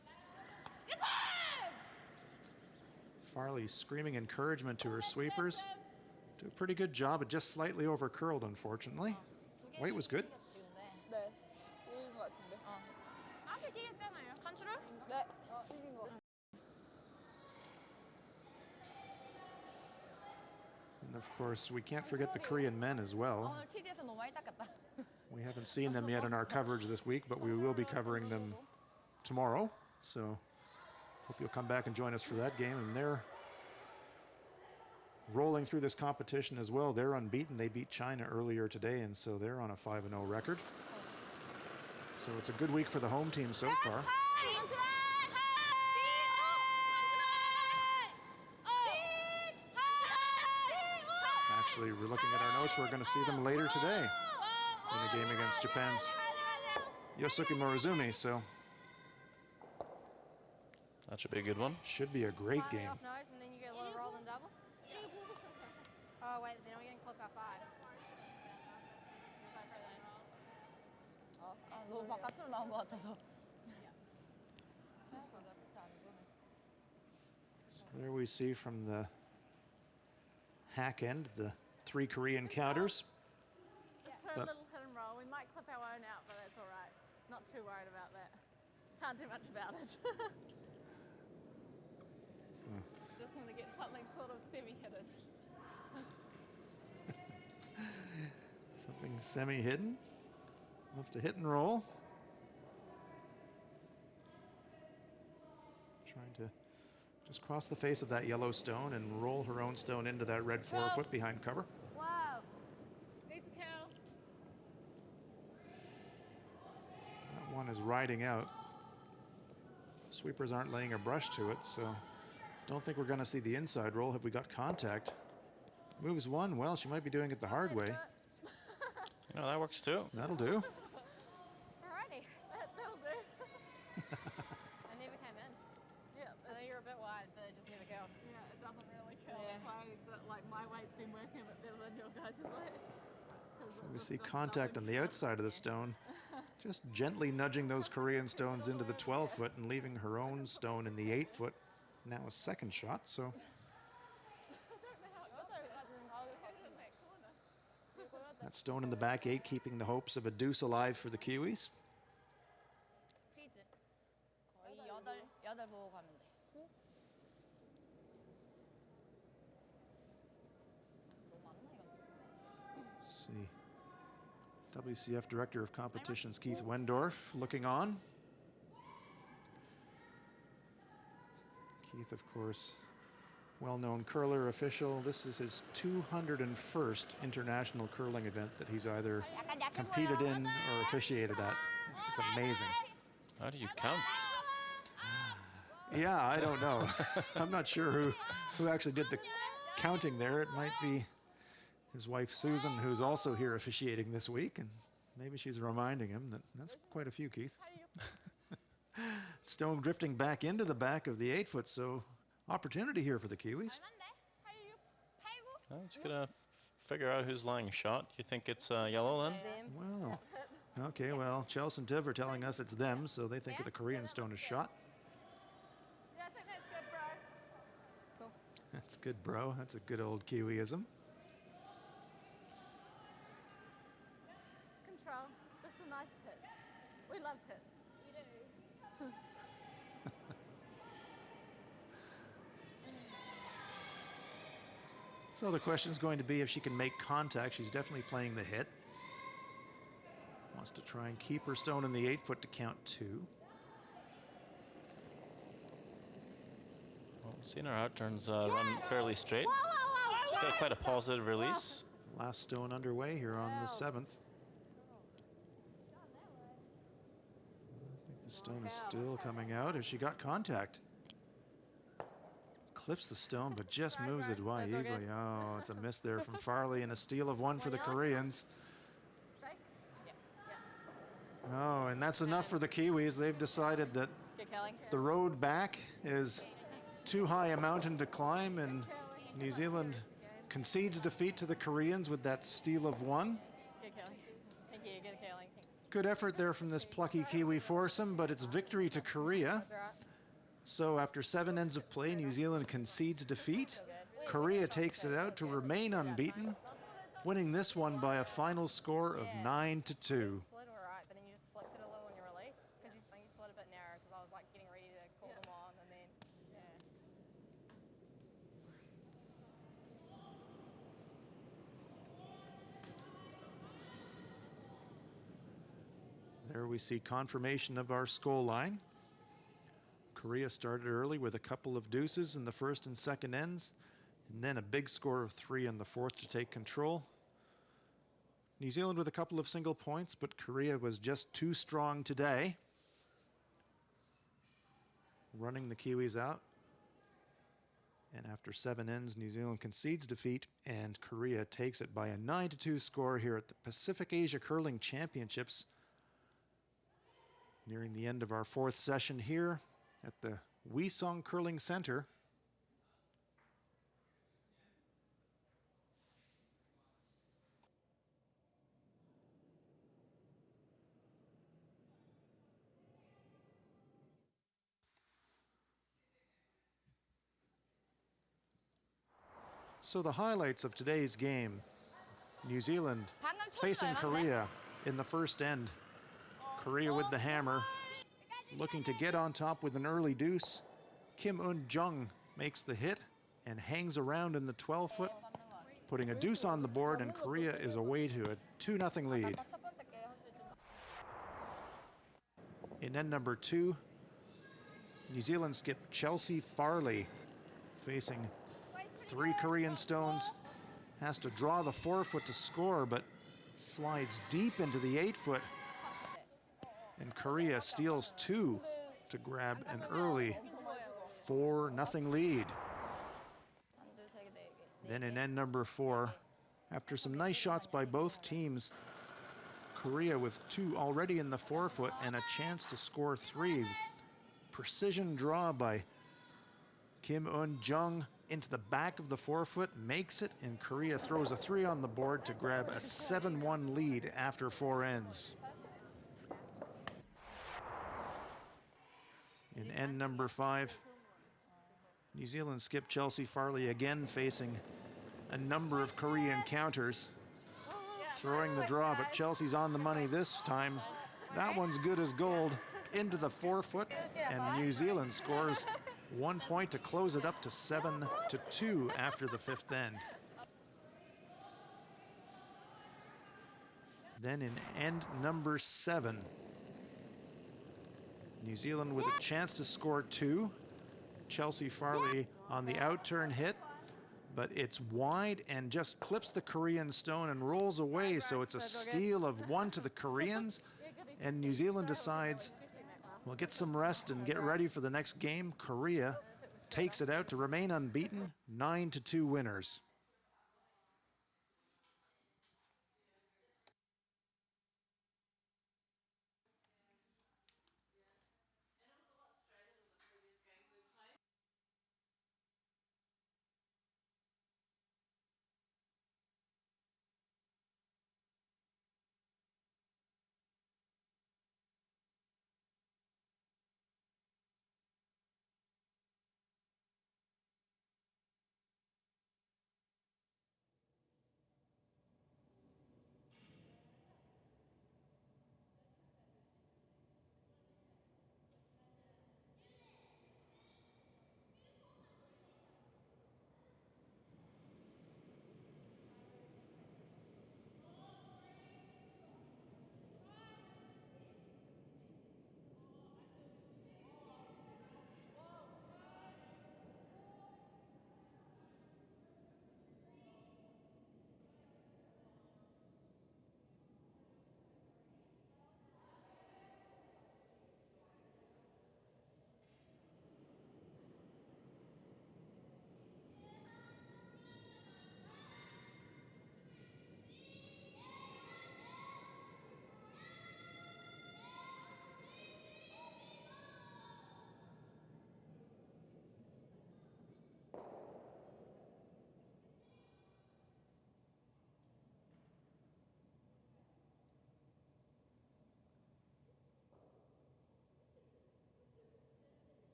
Farley screaming encouragement to her sweepers. Do a pretty good job, but just slightly over curled, unfortunately. Weight was good. 네. 이긴 것 같은데. 앞에 끼겠잖아요. 컨트롤? 네. 이긴 거. And of course, we can't forget the Korean men as well. 오늘 TD에서 너무 많이 닦았다. We haven't seen them yet in our coverage this week, but we will be covering them tomorrow. So hope you'll come back and join us for that game. And they're rolling through this competition as well. They're unbeaten. They beat China earlier today, and so they're on a 5-0 record. So it's a good week for the home team so far. Actually, we're looking at our notes. We're going to see them later today in a game against Japan's Yosuke Morizumi. So That should be a good one. should be a great game. Off nose, and then you get a little roll and double. Oh wait, then we're getting clip by 5. 너무 바깥으로 나온 것 같아서. So there we see from the hack end the 3 Korean counters. Just for a little hit and roll. We might clip our own out, but that's all right. Not too worried about that. Can't do much about it. So Just want to get something sort of semi-hidden. something semi-hidden. Wants to hit and roll. Trying to just cross the face of that yellow stone and roll her own stone into that red 4 foot behind cover. Wow. Needs a cow. That one is riding out. Sweepers aren't laying a brush to it, so don't think we're going to see the inside roll. Have we got contact? Moves 1. Well, she might be doing it the hard way. You know, that works too. That'll do. Alrighty. That'll do. I never came in. Yeah, I know you're a bit wide, but it just never go. yeah, it doesn't really kill. Yeah. That's why like my weight's been working a bit better than your guys' weight. So we see contact on the outside of the stone, just gently nudging those Korean stones into the 12 foot and leaving her own stone in the 8 foot. Now a second shot, so that stone in the back 8 keeping the hopes of a deuce alive for the Kiwis. 프리즈. 거의 8 보고 가면 돼. 너무 많나 이거? See, WCF Director of Competitions Keith Wendorf looking on. Keith, of course, well-known curler official. This is his 201st international curling event that he's either competed in or officiated at. It's amazing. How do you count? Yeah, I don't know. I'm not sure who actually did the counting there. It might be his wife Susan, who's also here officiating this week, and maybe she's reminding him that that's quite a few, Keith. Stone drifting back into the back of the 8-foot, so opportunity here for the Kiwis. I'm just gonna figure out who's lying shot. You think it's yellow then? Well, okay, well, Chelsea and Tiv are telling us it's them, so they think of the Korean stone as shot. Yeah, I think that's good, bro. That's good, bro. That's a good old Kiwiism. Control. Just a nice hit. We love hits. We do. So the question's going to be if she can make contact. She's definitely playing the hit. Wants to try and keep her stone in the 8-foot to count 2. Well, seeing her out turns run fairly straight. She's got quite a positive release. Last stone underway here on the 7th. I think the stone is still coming out. Has she got contact? Clips the stone, but just moves it wide easily. Oh, it's a miss there from Farley and a steal of 1 for the Koreans. Oh, and that's enough for the Kiwis. They've decided that the road back is too high a mountain to climb, and New Zealand concedes defeat to the Koreans with that steal of 1. Good effort there from this plucky Kiwi foursome, but it's victory to Korea. So after 7 ends of play, New Zealand concedes defeat. Korea takes it out to remain unbeaten, winning this one by a final score of 9-2. There we see confirmation of our score line. Korea started early with a couple of deuces in the first and second ends, and then a big score of 3 in the fourth to take control. New Zealand with a couple of single points, but Korea was just too strong today. Running the Kiwis out. And after 7 ends, New Zealand concedes defeat, and Korea takes it by a 9-2 score here at the Pacific Asia Curling Championships. Nearing the end of our 4th session here at the Uiseong Curling Center. So the highlights of today's game: New Zealand facing Korea in the first end. Korea with the hammer, looking to get on top with an early deuce. Kim Eun-jung makes the hit and hangs around in the 12-foot, putting a deuce on the board, and Korea is away to a 2-0 lead. In end number 2, New Zealand skip Chelsea Farley, facing 3 Korean stones, has to draw the 4-foot to score, but slides deep into the 8-foot. And Korea steals 2 to grab an early 4-0 lead. Then in end number 4, after some nice shots by both teams, Korea with 2 already in the 4-foot and a chance to score 3. Precision draw by Kim Eun-jung into the back of the 4-foot, makes it, and Korea throws a 3 on the board to grab a 7-1 lead after 4 ends. In end number 5, New Zealand skip Chelsea Farley again, facing a number of Korean counters. Throwing the draw, but Chelsea's on the money this time. That one's good as gold into the 4-foot, and New Zealand scores 1 point to close it up to 7-2 after the 5th end. Then in end number 7, New Zealand with a chance to score 2. Chelsea Farley on the outturn hit, but it's wide and just clips the Korean stone and rolls away, so it's a steal of 1 to the Koreans, and New Zealand decides, we'll get some rest and get ready for the next game. Korea takes it out to remain unbeaten, 9-2 winners.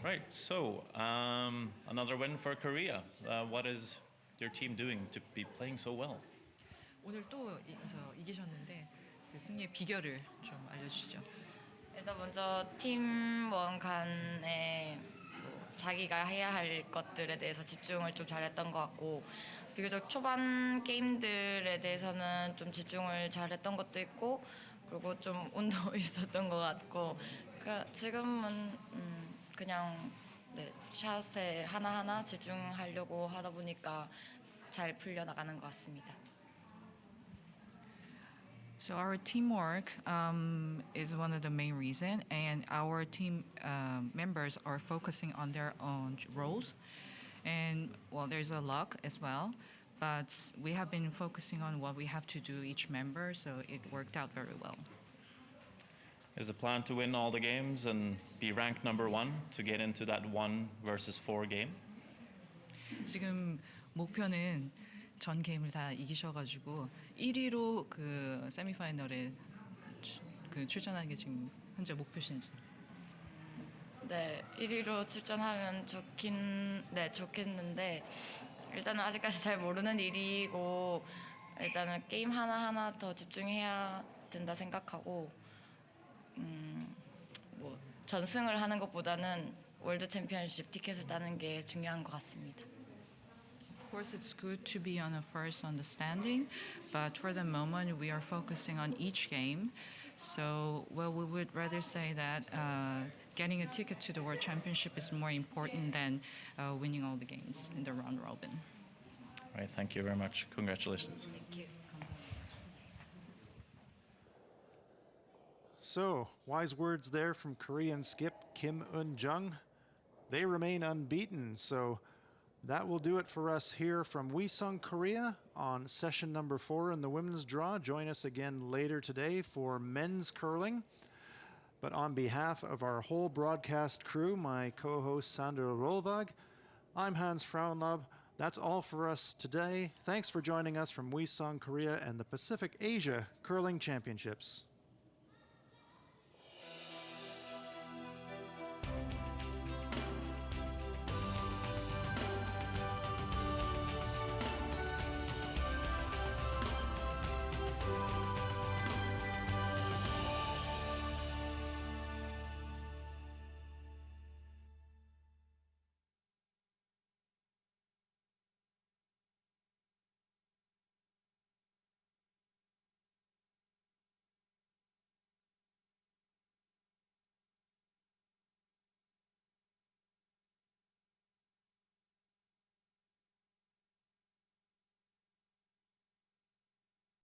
Right, so another win for Korea. What is your team doing to be playing so well? 오늘 또 이기셨는데 그 승리의 비결을 좀 알려주시죠. 일단 먼저 팀원 간에 뭐 자기가 해야 할 것들에 대해서 집중을 좀 잘했던 것 같고 비교적 초반 게임들에 대해서는 좀 집중을 잘했던 것도 있고 그리고 좀 운도 있었던 것 같고 지금은 그냥 네, 샷에 하나하나 집중하려고 하다 보니까 잘 풀려나가는 것 같습니다. So our teamwork is one of the main reason, and our team members are focusing on their own roles, and well, there's a luck as well, but we have been focusing on what we have to do each member, so it worked out very well. Is the plan to win all the games and be ranked number 1 to get into that 1 versus 4 game? 지금 목표는 전 게임을 다 이기셔가지고 1위로 그 세미파이널에 출전하는 게 지금 현재 목표신지. 네, 1위로 출전하면 좋겠는데 일단은 아직까지 잘 모르는 일이고 일단은 게임 하나하나 더 집중해야 된다 생각하고 뭐 전승을 하는 것보다는 월드 챔피언십 티켓을 따는 게 중요한 것 같습니다. Of course, it's good to be on a first on the standing, but for the moment, we are focusing on each game. So, well, we would rather say that getting a ticket to the World Championship is more important than winning all the games in the round robin. All right, thank you very much. Congratulations. Thank you. So, wise words there from Korean skip Kim Eun-jung. They remain unbeaten, so that will do it for us here from Uiseong, Korea on session number 4 in the women's draw. Join us again later today for men's curling. But on behalf of our whole broadcast crew, my co-host Sandra Rolvag, I'm Hans Frauenlaub. That's all for us today. Thanks for joining us from Uiseong, Korea and the Pacific Asia Curling Championships.